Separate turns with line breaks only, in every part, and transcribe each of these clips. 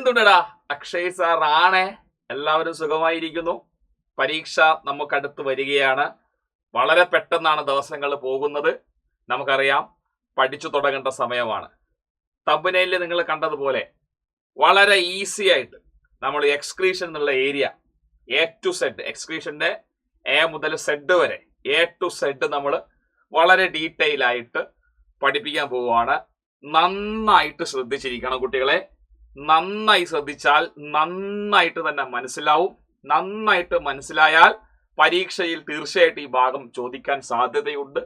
എന്തുണ്ടടാ Akshay sir ആണ്. എല്ലാവരും സുഖമായിരിക്കുന്നു. പരീക്ഷ നമുക്കടുത്ത് വരികയാണ്. വളരെ പെട്ടെന്നാണ് ദിവസങ്ങൾ പോകുന്നത്. നമുക്കറിയാം, പഠിച്ചു തുടങ്ങേണ്ട സമയമാണ്. തമ്പനയില് നിങ്ങൾ കണ്ടതുപോലെ വളരെ ഈസി ആയിട്ട് നമ്മൾ എക്സ്ക്രീഷൻ എന്നുള്ള ഏരിയ എ ടു സെഡ്, എക്സ്ക്രീഷന്റെ എ മുതൽ സെഡ് വരെ എ ടു സെഡ് നമ്മൾ വളരെ ഡീറ്റെയിൽ ആയിട്ട് പഠിപ്പിക്കാൻ പോവുകയാണ്. നന്നായിട്ട് ശ്രദ്ധിച്ചിരിക്കണം കുട്ടികളെ. നന്നായി ശ്രദ്ധിച്ചാൽ നന്നായിട്ട് തന്നെ മനസ്സിലാവും. നന്നായിട്ട് മനസ്സിലായാൽ പരീക്ഷയിൽ തീർച്ചയായിട്ടും ഈ ഭാഗം ചോദിക്കാൻ സാധ്യതയുണ്ട്.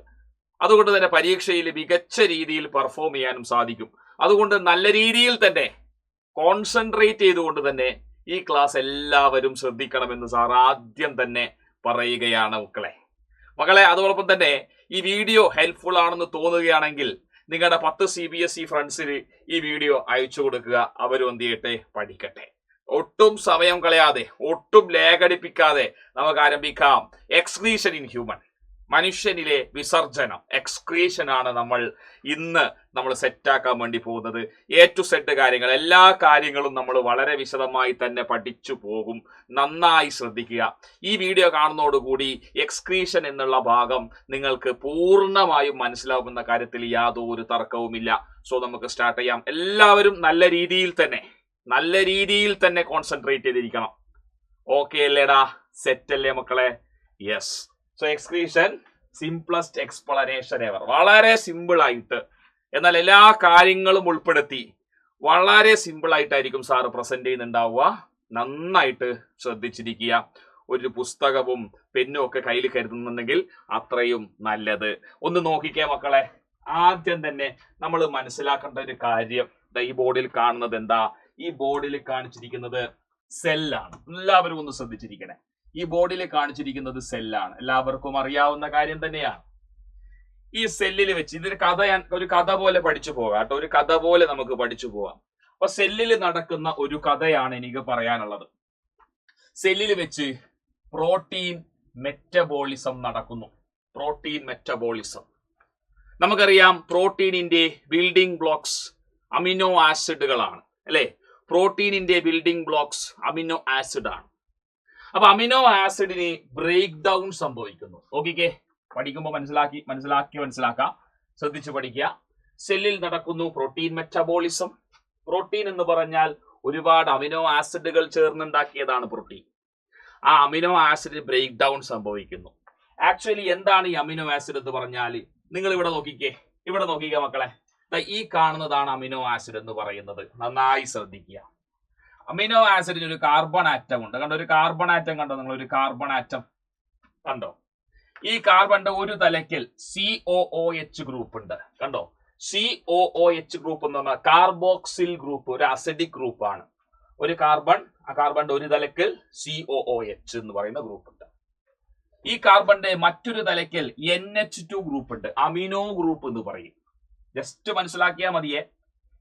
അതുകൊണ്ട് തന്നെ പരീക്ഷയിൽ മികച്ച രീതിയിൽ പെർഫോം ചെയ്യാനും സാധിക്കും. അതുകൊണ്ട് നല്ല രീതിയിൽ തന്നെ കോൺസെൻട്രേറ്റ് ചെയ്തുകൊണ്ട് തന്നെ ഈ ക്ലാസ് എല്ലാവരും ശ്രദ്ധിക്കണമെന്ന് സാർ ആദ്യം തന്നെ പറയുകയാണ് മക്കളെ. അതോടൊപ്പം തന്നെ ഈ വീഡിയോ ഹെൽപ്ഫുൾ ആണെന്ന് തോന്നുകയാണെങ്കിൽ നിങ്ങളുടെ 10 CBSE ഫ്രണ്ട്സിന് ഈ വീഡിയോ അയച്ചു കൊടുക്കുക. അവരും എന്ത് ചെയ്യട്ടെ, പഠിക്കട്ടെ. ഒട്ടും സമയം കളയാതെ, ഒട്ടും ലേഖടിപ്പിക്കാതെ നമുക്ക് ആരംഭിക്കാം. എക്സ്ക്രീഷൻ ഇൻ ഹ്യൂമൻ, മനുഷ്യനിലെ വിസർജനം, എക്സ്ക്രീഷൻ ആണ് നമ്മൾ സെറ്റാക്കാൻ വേണ്ടി പോകുന്നത്. എ ടു സെഡ് കാര്യങ്ങൾ, എല്ലാ കാര്യങ്ങളും നമ്മൾ വളരെ വിശദമായി തന്നെ പഠിച്ചു പോകും. നന്നായി ശ്രദ്ധിക്കുക. ഈ വീഡിയോ കാണുന്നതോടുകൂടി എക്സ്ക്രീഷൻ എന്നുള്ള ഭാഗം നിങ്ങൾക്ക് പൂർണ്ണമായും മനസ്സിലാവുന്ന കാര്യത്തിൽ യാതൊരു തർക്കവുമില്ല. സോ നമുക്ക് സ്റ്റാർട്ട് ചെയ്യാം. എല്ലാവരും നല്ല രീതിയിൽ തന്നെ കോൺസെൻട്രേറ്റ് ചെയ്തിരിക്കണം. ഓക്കെ അല്ലേടാ? സെറ്റ് അല്ലേ മക്കളെ? Yes. So excretion simplest explanation ever. വളരെ സിമ്പിൾ ആയിട്ട്, എന്നാൽ എല്ലാ കാര്യങ്ങളും ഉൾപ്പെടുത്തി വളരെ സിമ്പിൾ ആയിട്ടായിരിക്കും സാറ് പ്രസന്റ് ചെയ്യുന്നുണ്ടാവുക. നന്നായിട്ട് ശ്രദ്ധിച്ചിരിക്കുക. ഒരു പുസ്തകവും പെന്നും ഒക്കെ കയ്യിൽ കരുതുന്നുണ്ടെങ്കിൽ അത്രയും നല്ലത്. ഒന്ന് നോക്കിക്കേ മക്കളെ. ആദ്യം തന്നെ നമ്മൾ മനസ്സിലാക്കേണ്ട ഒരു കാര്യം, ഈ ബോർഡിൽ കാണുന്നത് എന്താ? ഈ ബോർഡിൽ കാണിച്ചിരിക്കുന്നത് സെല്ലാണ്. എല്ലാവരും ഒന്ന് ശ്രദ്ധിച്ചിരിക്കണേ. ഈ ബോർഡിൽ കാണിച്ചിരിക്കുന്നത് സെല്ലാണ്. എല്ലാവർക്കും അറിയാവുന്ന കാര്യം തന്നെയാണ്. ഈ സെല്ലിൽ വെച്ച് ഒരു കഥ പോലെ പഠിച്ചു പോകാം കേട്ടോ. ഒരു കഥ പോലെ നമുക്ക് പഠിച്ചു പോവാം. അപ്പൊ സെല്ലിൽ നടക്കുന്ന ഒരു കഥയാണ് എനിക്ക് പറയാനുള്ളത്. സെല്ലിൽ വെച്ച് പ്രോട്ടീൻ മെറ്റബോളിസം നടക്കുന്നു. പ്രോട്ടീൻ മെറ്റബോളിസം നമുക്കറിയാം. പ്രോട്ടീനിന്റെ ബിൽഡിംഗ് ബ്ലോക്സ് അമിനോ ആസിഡുകളാണ് അല്ലെ? പ്രോട്ടീനിന്റെ ബിൽഡിംഗ് ബ്ലോക്സ് അമിനോ ആസിഡ് ആണ്. അപ്പൊ അമിനോ ആസിഡിന് ബ്രേക്ക് ഡൗൺ സംഭവിക്കുന്നു. ഓക്കെ, പഠിക്കുമ്പോൾ മനസ്സിലാക്കാം. ശ്രദ്ധിച്ചു പഠിക്കുക. സെല്ലിൽ നടക്കുന്നു പ്രോട്ടീൻ മെറ്റബോളിസം. പ്രോട്ടീൻ എന്ന് പറഞ്ഞാൽ ഒരുപാട് അമിനോ ആസിഡുകൾ ചേർന്നുണ്ടാക്കിയതാണ് പ്രോട്ടീൻ. ആ അമിനോ ആസിഡ് ബ്രേക്ക് ഡൗൺ സംഭവിക്കുന്നു. ആക്ച്വലി എന്താണ് ഈ അമിനോ ആസിഡ് എന്ന് പറഞ്ഞാൽ? നിങ്ങൾ ഇവിടെ നോക്കിക്കേ മക്കളെ. ഈ കാണുന്നതാണ് അമിനോ ആസിഡ് എന്ന് പറയുന്നത്. നന്നായി ശ്രദ്ധിക്കുക. അമിനോ ആസിഡിന് ഒരു കാർബൺ ആറ്റം ഉണ്ട്. കണ്ടോ? ഒരു കാർബൺ ആറ്റം കണ്ടോ? നിങ്ങൾ ഒരു കാർബൺ ആറ്റം കണ്ടോ? ഈ കാർബണിന്റെ ഒരു തലയ്ക്കൽ COOH ഗ്രൂപ്പ് ഉണ്ട്. കണ്ടോ? COOH ഗ്രൂപ്പ് എന്ന് പറഞ്ഞാൽ കാർബോക്സിൽ ഗ്രൂപ്പ്, ഒരു അസിഡിക് ഗ്രൂപ്പ് ആണ്. ഒരു ആ കാർബണിന്റെ ഒരു തലയ്ക്കൽ COOH എന്ന് പറയുന്ന ഗ്രൂപ്പ് ഉണ്ട്. ഈ കാർബണിന്റെ മറ്റൊരു തലയ്ക്കൽ NH2 ഗ്രൂപ്പ് ഉണ്ട്. അമിനോ ഗ്രൂപ്പ് എന്ന് പറയും. ജസ്റ്റ് മനസ്സിലാക്കിയാൽ മതിയേ.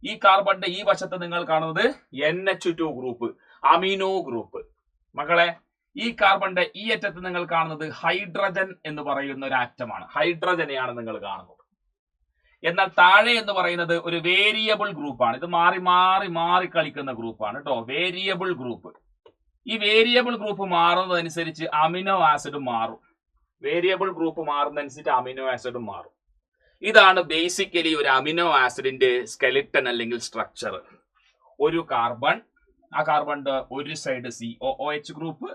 ഈ കാർബണിന്റെ ഈ വശത്ത് നിങ്ങൾ കാണുന്നത് NH2 ഗ്രൂപ്പ്, അമിനോ ഗ്രൂപ്പ്. മക്കളെ, ഈ കാർബണിന്റെ ഈ അറ്റത്ത് നിങ്ങൾ കാണുന്നത് ഹൈഡ്രജൻ എന്ന് പറയുന്ന ഒരു ആറ്റമാണ്. ഹൈഡ്രജനെയാണ് നിങ്ങൾ കാണുന്നത്. എന്നാൽ താഴെ എന്ന് പറയുന്നത് ഒരു വേരിയബിൾ ഗ്രൂപ്പാണ്. ഇത് മാറി കളിക്കുന്ന ഗ്രൂപ്പാണ് കേട്ടോ. Variable group. ഈ വേരിയബിൾ ഗ്രൂപ്പ് മാറുന്നതനുസരിച്ച് അമിനോ ആസിഡും മാറും. വേരിയബിൾ ഗ്രൂപ്പ് മാറുന്നതനുസരിച്ച് അമിനോ ആസിഡും മാറും. ഇതാണ് ബേസിക്കലി ഒരു അമിനോ ആസിഡിന്റെ സ്കെലിറ്റൻ അല്ലെങ്കിൽ സ്ട്രക്ചർ. ഒരു കാർബൺ, ആ കാർബണിന്റെ ഒരു സൈഡ് COOH ഗ്രൂപ്പ്,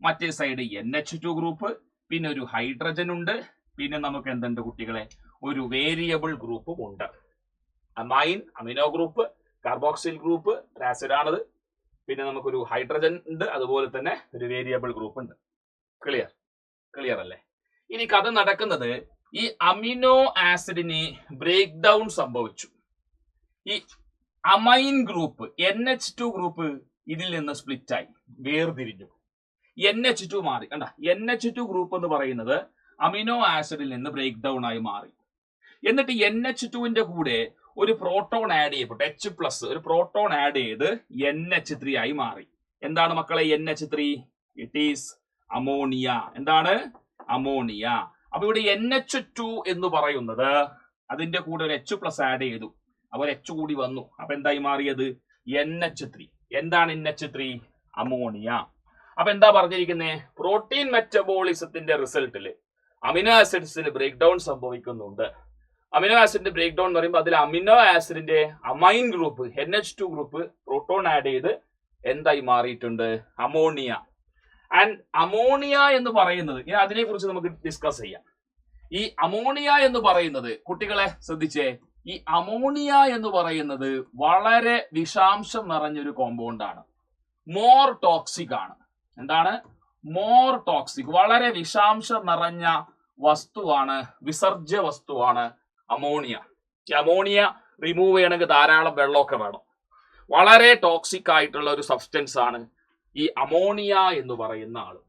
മറ്റേ സൈഡ് NH2 ഗ്രൂപ്പ്, പിന്നെ ഒരു ഹൈഡ്രജൻ ഉണ്ട്, പിന്നെ നമുക്ക് എന്തുണ്ട് കുട്ടികളെ? ഒരു വേരിയബിൾ ഗ്രൂപ്പും ഉണ്ട്. Amino group, carboxyl group, acid ആണത്. പിന്നെ നമുക്കൊരു ഹൈഡ്രജൻ ഉണ്ട്, അതുപോലെ തന്നെ ഒരു വേരിയബിൾ ഗ്രൂപ്പ് ഉണ്ട്. ക്ലിയർ അല്ലേ? ഇനി കഥ നടക്കുന്നത് ഈ അമിനോ ആസിഡിന് ബ്രേക്ക് ഡൗൺ സംഭവിച്ചു. ഈ അമൈൻ ഗ്രൂപ്പ് NH2 ഗ്രൂപ്പ് ഇതിൽ നിന്ന് സ്പ്ലിറ്റ് ആയി, വേർതിരിഞ്ഞു. NH2 മാറി. കണ്ട, NH2 ഗ്രൂപ്പ് എന്ന് പറയുന്നത് അമിനോ ആസിഡിൽ നിന്ന് ബ്രേക്ക് ഡൗൺ ആയി മാറി. എന്നിട്ട് NH2ന്റെ കൂടെ ഒരു പ്രോട്ടോൺ ആഡ് ചെയ്യപ്പെട്ടു, H+, ഒരു പ്രോട്ടോൺ ആഡ് ചെയ്ത് NH3 ആയി മാറി. എന്താണ് മക്കളെ NH3? It is ammonia. എന്താണ്? അമോണിയ. അപ്പൊ ഇവിടെ NH2 എന്ന് പറയുന്നത് അതിന്റെ കൂടെ ഒരു H+ ആഡ് ചെയ്തു. അപ്പോൾ H കൂടി വന്നു. അപ്പൊ എന്തായി മാറിയത്? NH3. എന്താണ് NH3? അമോണിയ. അപ്പൊ എന്താ പറഞ്ഞിരിക്കുന്നത്? പ്രോട്ടീൻ മെറ്റബോളിസത്തിന്റെ റിസൾട്ടില് അമിനോ ആസിഡ്സിന് ബ്രേക്ക് ഡൗൺ സംഭവിക്കുന്നുണ്ട്. അമിനോ ആസിഡിന്റെ ബ്രേക്ക് ഡൗൺ എന്ന് പറയുമ്പോൾ അതിൽ അമിനോ ആസിഡിന്റെ amine group NH2 group proton add ചെയ്ത് എന്തായി മാറിയിട്ടുണ്ട്? അമോണിയ. ആൻഡ് അമോണിയ എന്ന് പറയുന്നത്, ഇനി അതിനെ കുറിച്ച് നമുക്ക് ഡിസ്കസ് ചെയ്യാം. ഈ അമോണിയ എന്ന് പറയുന്നത്, കുട്ടികളെ ശ്രദ്ധിച്ചേ, ഈ അമോണിയ എന്ന് പറയുന്നത് വളരെ വിഷാംശം നിറഞ്ഞൊരു കോമ്പൗണ്ട് ആണ്. മോർ ടോക്സിക് ആണ്. എന്താണ്? More toxic. വളരെ വിഷാംശം നിറഞ്ഞ വസ്തുവാണ്, വിസർജ്യ വസ്തുവാണ് അമോണിയ. ഈ അമോണിയ റിമൂവ് ചെയ്യണമെങ്കിൽ ധാരാളം വെള്ളമൊക്കെ വേണം. വളരെ ടോക്സിക് ആയിട്ടുള്ള ഒരു സബ്സ്റ്റൻസ് ആണ് ഈ അമോണിയ എന്ന് പറയുന്ന ആള്.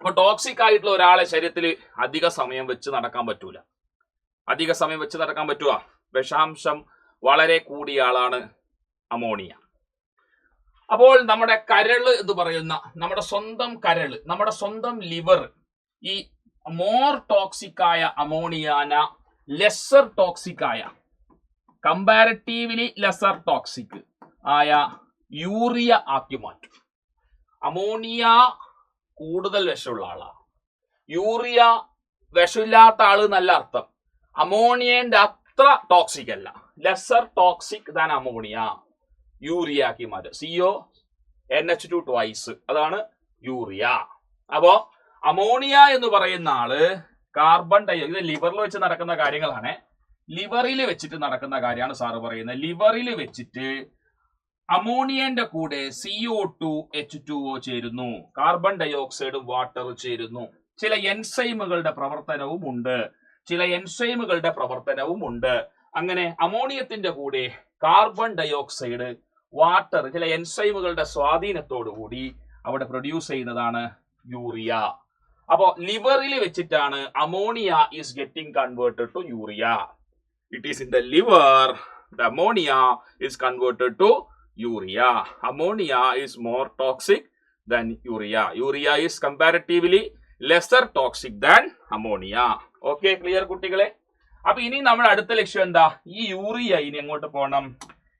അപ്പൊ ടോക്സിക് ആയിട്ടുള്ള ഒരാളെ ശരീരത്തിൽ അധിക സമയം വെച്ച് നടക്കാൻ പറ്റൂല. അധിക സമയം വെച്ച് നടക്കാൻ പറ്റുക? വിഷാംശം വളരെ കൂടിയ ആളാണ് അമോണിയ. അപ്പോൾ നമ്മുടെ കരള് എന്ന് പറയുന്ന നമ്മുടെ സ്വന്തം കരള്, നമ്മുടെ സ്വന്തം ലിവർ ഈ മോർ ടോക്സിക് ആയ അമോണിയാന ലെസർ ടോക്സിക് ആയ, കമ്പാരറ്റീവ്ലി ലെസർ ടോക്സിക് ആയ യൂറിയ ആക്കി മാറ്റും. അമോണിയ കൂടുതൽ വിഷമുള്ള ആളാണ്. യൂറിയ വിഷമില്ലാത്ത ആള് നല്ല അർത്ഥം. അമോണിയന്റെ അത്ര ടോക്സിക് അല്ല, lesser toxic than ammonia. Urea ആക്കി മാറ്റും. CONH2 ട്വൈസ്, അതാണ് യൂറിയ. അപ്പോ അമോണിയ എന്ന് പറയുന്ന ആള് കാർബൺ ഡയോക്സൈഡ്, ഇത് ലിവറിൽ വെച്ച് നടക്കുന്ന കാര്യങ്ങളാണ്. ലിവറിൽ വെച്ചിട്ട് നടക്കുന്ന കാര്യമാണ് സാറ് പറയുന്നത്. ലിവറിൽ വെച്ചിട്ട് അമോണിയന്റെ കൂടെ CO2 H2O ചേരുന്നു, കാർബൺ ഡയോക്സൈഡും വാട്ടർ ചേരുന്നു. ചില എൻസൈമുകളുടെ പ്രവർത്തനവും ഉണ്ട്. അങ്ങനെ അമോണിയത്തിന്റെ കൂടെ കാർബൺ ഡയോക്സൈഡ്, വാട്ടർ, ചില എൻസൈമുകളുടെ സ്വാധീനത്തോടു കൂടി അവിടെ പ്രൊഡ്യൂസ് ചെയ്യുന്നതാണ് യൂറിയ. അപ്പോ ലിവറിൽ വെച്ചിട്ടാണ് ammonia is getting converted to urea. It is in the liver the ammonia is converted to urea. Ammonia is more toxic than urea. Urea is comparatively lesser toxic than ammonia. Okay, clear കുട്ടികളെ? അപ്പൊ ഇനി നമ്മുടെ അടുത്ത ലക്ഷ്യം എന്താ? ഈ urea ഇനി എങ്ങോട്ട് പോകണം?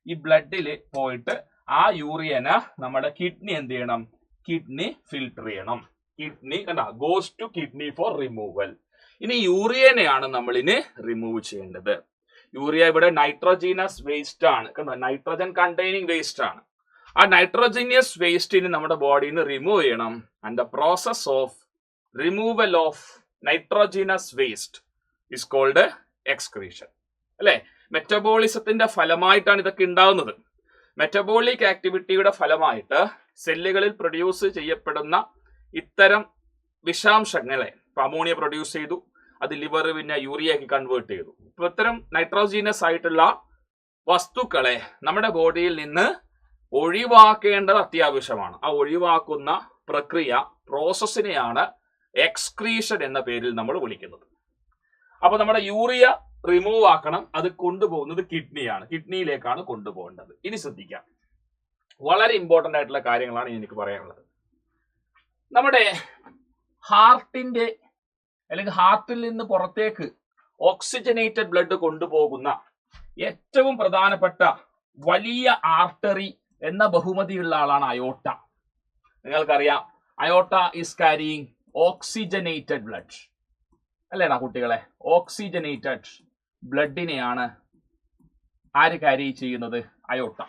ഈ ബ്ലഡിൽ പോയിട്ട് ആ യൂറിയനെ നമ്മുടെ കിഡ്നി എന്ത് ചെയ്യണം? കിഡ്നി ഫിൽട്ടർ ചെയ്യണം. കിഡ്നി കണ്ട goes to kidney for removal. ഇനി യൂറിയനെയാണ് നമ്മൾ ഇനി റിമൂവ് ചെയ്യേണ്ടത്. യൂറിയ ഇവിടെ നൈട്രോജീനസ് വേസ്റ്റ് ആണ്, നൈട്രോജൻ കണ്ടെയ്നിങ് വേസ്റ്റ് ആണ്. ആ നൈട്രോജീനിയസ് വേസ്റ്റിന് നമ്മുടെ ബോഡിയിൽ നിന്ന് റിമൂവ് ചെയ്യണം. And the process of removal of nitrogenous waste is called excretion. അല്ലെ? മെറ്റബോളിസത്തിന്റെ ഫലമായിട്ടാണ് ഇതൊക്കെ ഉണ്ടാകുന്നത്. മെറ്റബോളിക് ആക്ടിവിറ്റിയുടെ ഫലമായിട്ട് സെല്ലുകളിൽ പ്രൊഡ്യൂസ് ചെയ്യപ്പെടുന്ന ഇത്തരം വിഷാംശങ്ങളെ, അമോണിയ പ്രൊഡ്യൂസ് ചെയ്തു, അത് ലിവർ പിന്നെ യൂറിയക്ക് കൺവേർട്ട് ചെയ്തു. ഇപ്പൊ ഇത്തരം നൈട്രോജീനസ് ആയിട്ടുള്ള വസ്തുക്കളെ നമ്മുടെ ബോഡിയിൽ നിന്ന് ഒഴിവാക്കേണ്ടത് അത്യാവശ്യമാണ്. ആ ഒഴിവാക്കുന്ന പ്രക്രിയ, പ്രോസസ്സിനെയാണ് എക്സ്ക്രീഷൻ എന്ന പേരിൽ നമ്മൾ വിളിക്കുന്നത്. അപ്പൊ നമ്മുടെ യൂറിയ റിമൂവ് ആക്കണം. അത് കൊണ്ടുപോകുന്നത് കിഡ്നിയാണ്, കിഡ്നിയിലേക്കാണ് കൊണ്ടുപോകേണ്ടത്. ഇനി ശ്രദ്ധിക്കാം, വളരെ ഇമ്പോർട്ടന്റ് ആയിട്ടുള്ള കാര്യങ്ങളാണ് എനിക്ക് പറയാനുള്ളത്. നമ്മുടെ ഹാർട്ടിന്റെ അല്ലെങ്കിൽ ഹാർട്ടിൽ നിന്ന് പുറത്തേക്ക് ഓക്സിജനേറ്റഡ് ബ്ലഡ് കൊണ്ടുപോകുന്ന ഏറ്റവും പ്രധാനപ്പെട്ട വലിയ ആർട്ടറി എന്ന ബഹുമതിയുള്ള ആളാണ് അയോട്ട. നിങ്ങൾക്കറിയാം, അയോട്ട ഈസ് കാരിയിങ് ഓക്സിജനേറ്റഡ് ബ്ലഡ്. അല്ലേടാ കുട്ടികളെ? ഓക്സിജനേറ്റഡ് ബ്ലഡിനെയാണ് ആര് ക്യാരി ചെയ്യുന്നത്? അയോട്ട.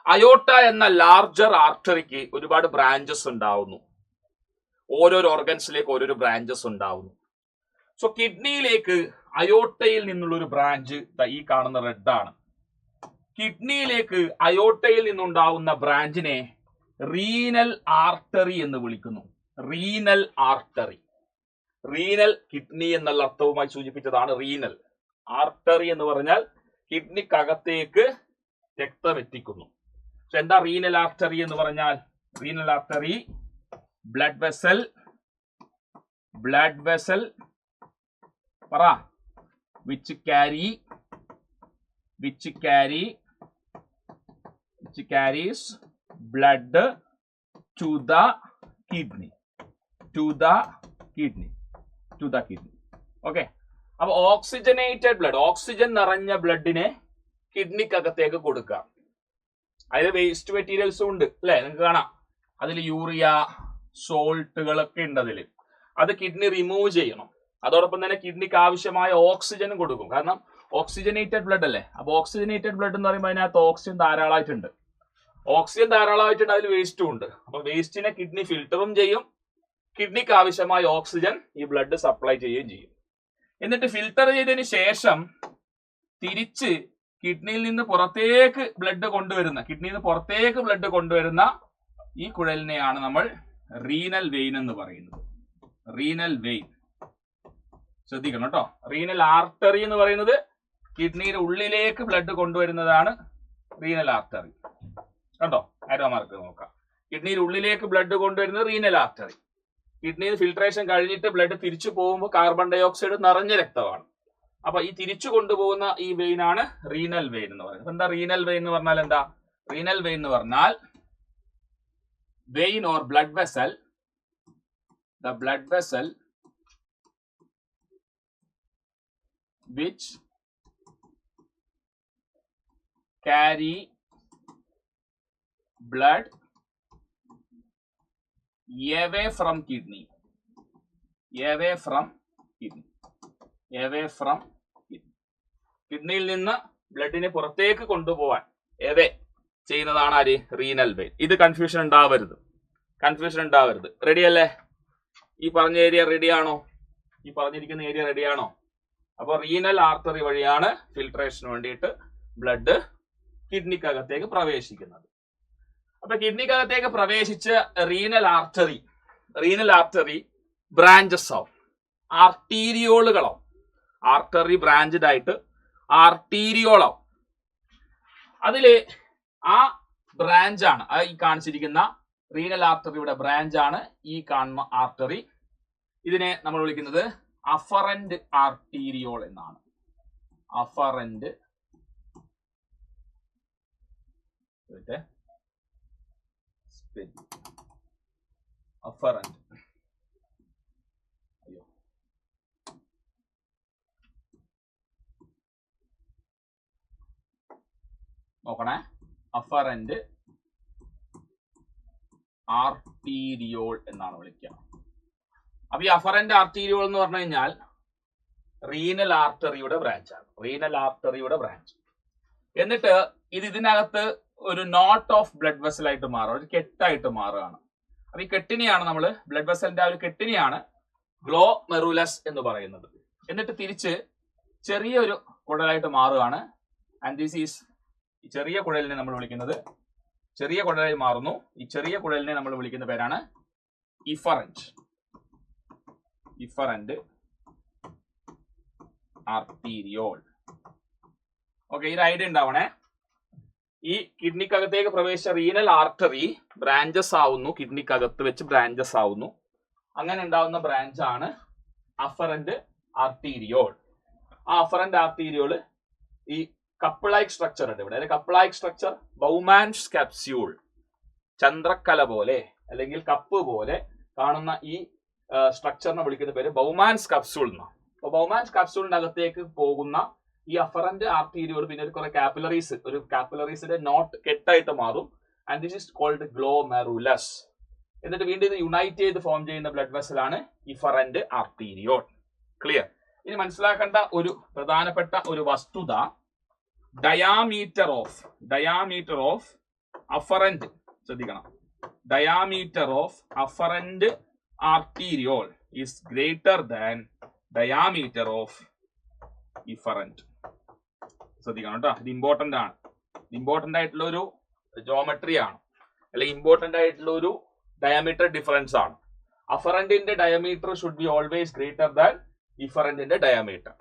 അയോട്ട എന്ന ലാർജർ ആർട്ടറിക്ക് ഒരുപാട് ബ്രാഞ്ചസ് ഉണ്ടാവുന്നു. ഓരോരോ ഓർഗൻസിലേക്ക് ഓരോരോ ബ്രാഞ്ചസ് ഉണ്ടാവുന്നു. സോ കിഡ്നിയിലേക്ക് അയോട്ടയിൽ നിന്നുള്ള ഒരു ബ്രാഞ്ച് ഈ കാണുന്ന റെഡ് ആണ്. കിഡ്നിയിലേക്ക് അയോട്ടയിൽ നിന്നുണ്ടാവുന്ന ബ്രാഞ്ചിനെ റീനൽ ആർട്ടറി എന്ന് വിളിക്കുന്നു. Renal artery. റീനൽ കിഡ്നി എന്നുള്ള അർത്ഥവുമായി സൂചിപ്പിച്ചതാണ് റീനൽ. ആർട്ടറി എന്ന് പറഞ്ഞാൽ കിഡ്നിക്കകത്തേക്ക് രക്തം എത്തിക്കുന്നു. എന്താ റീനൽ ആർട്ടറി എന്ന് പറഞ്ഞാൽ? റീനൽ ആർട്ടറി ബ്ലഡ് വെസൽ പറ which carries blood to the kidney. Okay, അപ്പൊ ഓക്സിജനേറ്റഡ് ബ്ലഡ്, ഓക്സിജൻ നിറഞ്ഞ ബ്ലഡിനെ കിഡ്നിക്കകത്തേക്ക് കൊടുക്കുക. അതിൽ വേസ്റ്റ് മെറ്റീരിയൽസും ഉണ്ട് അല്ലെ, നിങ്ങൾക്ക് കാണാം. അതിൽ യൂറിയ, സോൾട്ടുകളൊക്കെ ഉണ്ട് അതിൽ. അത് കിഡ്നി റിമൂവ് ചെയ്യണം. അതോടൊപ്പം തന്നെ കിഡ്നിക്ക് ആവശ്യമായ ഓക്സിജനും കൊടുക്കും. കാരണം ഓക്സിജനേറ്റഡ് ബ്ലഡ് അല്ലേ. അപ്പൊ ഓക്സിജനേറ്റഡ് ബ്ലഡ് എന്ന് പറയുമ്പോൾ അതിനകത്ത് ഓക്സിജൻ ധാരാളമായിട്ടുണ്ട്. അതിൽ വേസ്റ്റും ഉണ്ട്. അപ്പൊ വേസ്റ്റിനെ കിഡ്നി ഫിൽട്ടറും ചെയ്യും, കിഡ്നിക്ക് ആവശ്യമായ ഓക്സിജൻ ഈ ബ്ലഡ് സപ്ലൈ ചെയ്യുകയും ചെയ്യും. എന്നിട്ട് ഫിൽട്ടർ ചെയ്തതിന് ശേഷം തിരിച്ച് കിഡ്നിയിൽ നിന്ന് പുറത്തേക്ക് ബ്ലഡ് കൊണ്ടുവരുന്ന ഈ കുഴലിനെയാണ് നമ്മൾ റീനൽ വെയിൻ എന്ന് പറയുന്നത്. റീനൽ വെയിൻ ശ്രദ്ധിക്കണം കേട്ടോ. റീനൽ ആർട്ടറി എന്ന് പറയുന്നത് കിഡ്നിയുടെ ഉള്ളിലേക്ക് ബ്ലഡ് കൊണ്ടുവരുന്നതാണ് റീനൽ ആർട്ടറി. കണ്ടോ, ആരോ മാർക്ക് നോക്കാം. കിഡ്നിയുടെ ഉള്ളിലേക്ക് ബ്ലഡ് കൊണ്ടുവരുന്നത് റീനൽ ആർട്ടറി. കിഡ്നിയിൽ ഫിൽട്രേഷൻ കഴിഞ്ഞിട്ട് ബ്ലഡ് തിരിച്ചു പോകുമ്പോൾ കാർബൺ ഡൈ ഓക്സൈഡ് നിറഞ്ഞ രക്തമാണ്. അപ്പൊ ഈ തിരിച്ചു കൊണ്ടുപോകുന്ന ഈ വെയിൻ ആണ് റീനൽ വെയിൻ എന്ന് പറയുന്നത്. എന്താ റീനൽ വെയിൻ എന്ന് പറഞ്ഞാൽ എന്താ? റീനൽ വെയിൻ എന്ന് പറഞ്ഞാൽ vein or blood vessel, the blood vessel which carry blood away from kidney. കിഡ്നിയിൽ നിന്ന് ബ്ലഡിനെ പുറത്തേക്ക് കൊണ്ടുപോവാൻ ഏവേ ചെയ്യുന്നതാണ് ആര്? Renal vein. ഇത് കൺഫ്യൂഷൻ ഉണ്ടാവരുത്. റെഡി അല്ലേ? ഈ പറഞ്ഞ ഏരിയ റെഡിയാണോ? ഈ പറഞ്ഞിരിക്കുന്ന ഏരിയ റെഡിയാണോ? അപ്പൊ റീനൽ ആർട്ടറി വഴിയാണ് ഫിൽട്രേഷന് വേണ്ടിയിട്ട് ബ്ലഡ് കിഡ്നിക്കകത്തേക്ക് പ്രവേശിക്കുന്നത്. അപ്പൊ കിഡ്നിക്കകത്തേക്ക് പ്രവേശിച്ച റീനൽ ആർട്ടറി ബ്രാഞ്ചസ് ആവും, ആർട്ടീരിയോളുകളാവും. ആർട്ടറി ബ്രാഞ്ചഡ് ആയിട്ട് ആർട്ടീരിയോളാവും. അതില് ആ ബ്രാഞ്ചാണ് ഈ കാണിച്ചിരിക്കുന്ന റീനൽ ആർട്ടറിയുടെ ബ്രാഞ്ചാണ് ഈ കാണുന്ന ആർട്ടറി. ഇതിനെ നമ്മൾ വിളിക്കുന്നത് അഫറന്റ് ആർട്ടീരിയോൾ എന്നാണ്. അഫറന്റ് നോക്കണേ, അഫറന്റ് ആർട്ടീരിയോൾ എന്നാണ് വിളിക്കുക. അപ്പൊ ഈ അഫറന്റ് ആർട്ടീരിയോൾ എന്ന് പറഞ്ഞു കഴിഞ്ഞാൽ റീനൽ ആർട്ടറിയുടെ ബ്രാഞ്ചാണ്. എന്നിട്ട് ഇതിനകത്ത് ഒരു നോട്ട് ഓഫ് ബ്ലഡ് വെസൽ ആയിട്ട് മാറുക, ഒരു കെട്ടായിട്ട് മാറുകയാണ്. അപ്പൊ ഈ കെട്ടിനെയാണ് നമ്മൾ ബ്ലഡ് വെസലിന്റെ ആ ഒരു കെട്ടിനെയാണ് ഗ്ലോമെറുലസ് എന്ന് പറയുന്നത്. എന്നിട്ട് തിരിച്ച് ചെറിയൊരു കുഴലായിട്ട് മാറുകയാണ്. ആൻഡ് ദിസ് ഈസ് ചെറിയ കുഴലിനെ നമ്മൾ വിളിക്കുന്നത്, ചെറിയ കുഴലായി മാറുന്നു. ഈ ചെറിയ കുഴലിനെ നമ്മൾ വിളിക്കുന്ന പേരാണ് ഇഫറന്റ് ആർട്ടീരിയോൾ. ഓക്കെ, ഇത് ഐഡിയ ഉണ്ടാവണേ. ഈ കിഡ്നിക്കകത്തേക്ക് പ്രവേശിച്ച റീനൽ ആർട്ടറി ബ്രാഞ്ചസ് ആവുന്നു, കിഡ്നിക്കകത്ത് വെച്ച് ബ്രാഞ്ചസ് ആവുന്നു. അങ്ങനെ ഉണ്ടാവുന്ന ബ്രാഞ്ചാണ് അഫറന്റ് ആർട്ടീരിയോൾ. ആ അഫറന്റ് ആർട്ടീരിയോൾ ഈ കപ്പ് ലൈക്ക് സ്ട്രക്ചർ ഉണ്ട് ഇവിടെ. Cup like structure, Bowman's capsule, ചന്ദ്രക്കല പോലെ അല്ലെങ്കിൽ കപ്പ് പോലെ കാണുന്ന ഈ സ്ട്രക്ചറിനെ വിളിക്കുന്ന പേര് ബൗമാൻസ് കാപ്സ്യൂൾ എന്നാണ്. അപ്പൊ ബൗമാൻസ് കാപ്സ്യൂളിന്റെ അകത്തേക്ക് പോകുന്ന ഈ അഫറന്റ് ആർട്ടീരിയോൾ പിന്നെ ഒരു കാപ്പിലറീസിന്റെ നോട്ട് കെട്ടായിട്ട് മാറും. And this is called glomerulus. എന്നിട്ട് വീണ്ടും ഇത് യുണൈറ്റ് ചെയ്ത് ഫോം ചെയ്യുന്ന ബ്ലഡ് വെസലാണ് ഇഫറന്റ് ആർട്ടീരിയോൾ. ക്ലിയർ? ഇനി മനസ്സിലാക്കേണ്ട ഒരു പ്രധാനപ്പെട്ട ഒരു വസ്തുത, ഡയാമീറ്റർ ഓഫ് അഫറന്റ്, ശ്രദ്ധിക്കണം, diameter of afferent arteriole is greater than diameter of efferent. ശ്രദ്ധിക്കണം കേട്ടോ, ഇത് ഇമ്പോർട്ടന്റ് ആണ്. ഇമ്പോർട്ടന്റ് ആയിട്ടുള്ള ഒരു ജോമെട്രി ആണ്, അല്ലെങ്കിൽ ഇമ്പോർട്ടന്റ് ആയിട്ടുള്ള ഒരു ഡയമീറ്റർ ഡിഫറൻസ് ആണ്. അഫറന്റിന്റെ diameter should be always greater than ഇഫറന്റിന്റെ ഡയമീറ്റർ.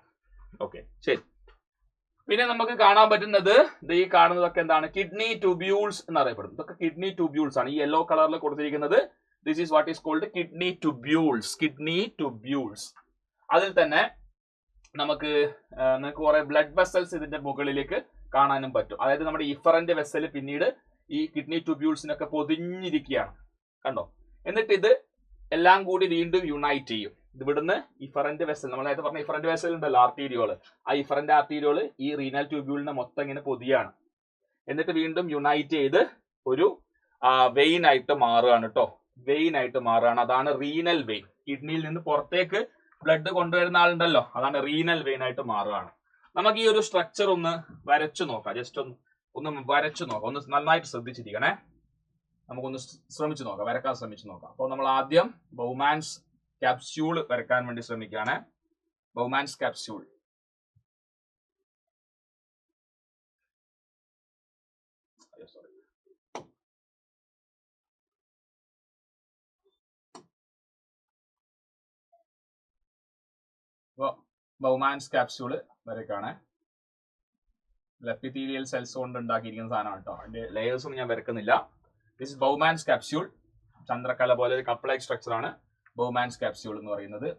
ഓക്കെ, ശരി. പിന്നെ നമുക്ക് കാണാൻ പറ്റുന്നത് ഈ കാണുന്നതൊക്കെ എന്താണ്? കിഡ്നി ട്യൂബ്യൂൾസ് എന്നറിയപ്പെടും. ഇതൊക്കെ കിഡ്നി ട്യൂബ്യൂൾസ് ആണ്. ഈ യെല്ലോ കളറിൽ കൊടുത്തിരിക്കുന്നത് this is what is called kidney tubules. അതിൽ തന്നെ നമുക്ക് കുറെ ബ്ലഡ് വെസൽസ് ഇതിന്റെ മുകളിലേക്ക് കാണാനും പറ്റും. അതായത് നമ്മുടെ ഇഫറന്റ് വെസൽ പിന്നീട് ഈ കിഡ്നി ട്യൂബ്യൂൾസിനൊക്കെ പൊതിഞ്ഞിരിക്കുകയാണ്, കണ്ടോ? എന്നിട്ട് ഇത് എല്ലാം കൂടി വീണ്ടും യുണൈറ്റ് ചെയ്യും. ഇവിടുന്ന് ഇഫറന്റ് വെസൽ, നമ്മൾ നേരത്തെ പറഞ്ഞ ഇഫറന്റ് വെസൽ ഉണ്ടല്ലോ, ആർട്ടീരിയോള്, ആ ഇഫറന്റ് ആർട്ടീരിയോള് ഈ റീനൽ ട്യൂബ്യൂളിനെ മൊത്തം ഇങ്ങനെ പൊതിയാണ്. എന്നിട്ട് വീണ്ടും യുണൈറ്റ് ചെയ്ത് ഒരു വെയിൻ ആയിട്ട് മാറുകയാണ് കേട്ടോ. വെയിൻ ആയിട്ട് മാറുകയാണ്. അതാണ് റീനൽ വെയിൻ. കിഡ്നിയിൽ നിന്ന് പുറത്തേക്ക് ബ്ലഡ് കൊണ്ടുവരുന്ന ആളുണ്ടല്ലോ, അതാണ് റീനൽ വെയിൻ ആയിട്ട് മാറുകയാണ്. നമുക്ക് ഈ ഒരു സ്ട്രക്ചർ ഒന്ന് വരച്ചു നോക്കാം. ജസ്റ്റ് ഒന്ന് വരച്ചു നോക്കാം. ഒന്ന് നന്നായിട്ട് ശ്രദ്ധിച്ചിരിക്കണേ. നമുക്കൊന്ന് ശ്രമിച്ചു നോക്കാം, വരക്കാൻ ശ്രമിച്ചു നോക്കാം. അപ്പോൾ നമ്മൾ ആദ്യം ബൗമാൻസ് ക്യാപ്സ്യൂൾ വരക്കാൻ വേണ്ടി ശ്രമിക്കുകയാണ്. Bowman's capsule. ബൗമാൻസ് ക്യാപ്സ്യൂൾ വരക്കാണ്. എപ്പിത്തീലിയൽ സെൽസ് കൊണ്ട് ഉണ്ടാക്കിയിരിക്കുന്ന സാധനമാണ് കേട്ടോ. അതിന്റെ ലെയേഴ്സ് ഒന്നും ഞാൻ വരക്കുന്നില്ല. This is Bowman's capsule. ചന്ദ്രക്കല പോലെ ഒരു കപ്പ് ലൈക്ക് സ്ട്രക്ചർ ആണ് ബൗമാൻസ് ക്യാപ്സ്യൂൾ എന്ന് പറയുന്നത്.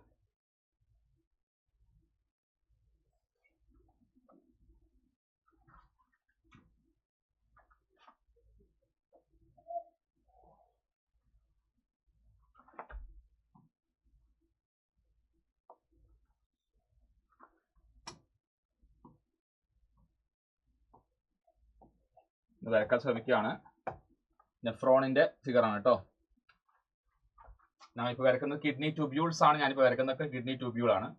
വരക്കാൻ ശ്രമിക്കുകയാണ്. നെഫ്രോണിന്റെ ഫിഗർ ആണ് കേട്ടോ. ഞാനിപ്പോ വരക്കുന്നത് കിഡ്നി ട്യൂബ്യൂൾസ് ആണ്. ഞാനിപ്പോ വരക്കുന്നത് കിഡ്നി ട്യൂബ്യൂൾ ആണ്.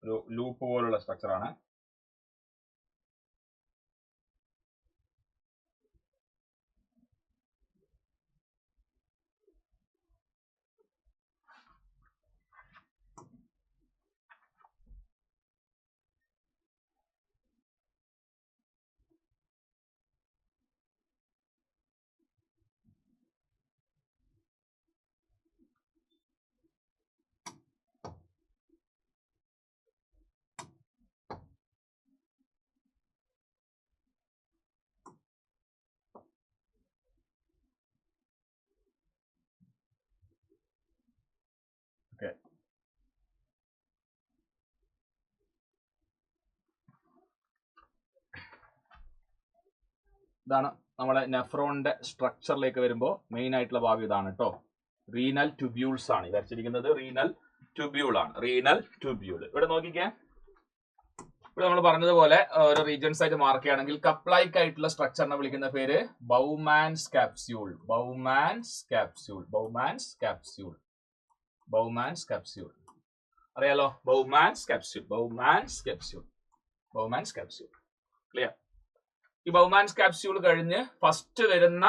ഒരു ലൂപ്പ് പോലുള്ള സ്ട്രക്ചർ ആണ്. ഇതാണ് നമ്മളെ നെഫ്രോണിന്റെ സ്ട്രക്ചറിലേക്ക് വരുമ്പോൾ മെയിൻ ആയിട്ടുള്ള ഭാഗം ഇതാണ് കേട്ടോ. റീനൽ ട്യൂബ്യൂൾസ് ആണ് വരച്ചിരിക്കുന്നത്. റീനൽ ട്യൂബ്യൂൾ ആണ്. Renal tubule. ഇവിടെ നോക്കിക്കേ. ഇവിടെ നമ്മൾ പറഞ്ഞതുപോലെ ഓരോ റീജിയൻസ് ആയിട്ട് മാർക്ക് ചെയ്യുകയാണെങ്കിൽ കപ്ലൈക്ക് ആയിട്ടുള്ള സ്ട്രക്ചറിനെ വിളിക്കുന്ന പേര് Bowman's capsule. Bowman's capsule. Bowman's capsule. Bowman's capsule അറിയാലോ. Bowman's capsule. Bowman's capsule. Bowman's capsule. Clear. ഈ ബൗമാൻസ് ക്യാപ്സ്യൂൾ കഴിഞ്ഞ് ഫസ്റ്റ് വരുന്ന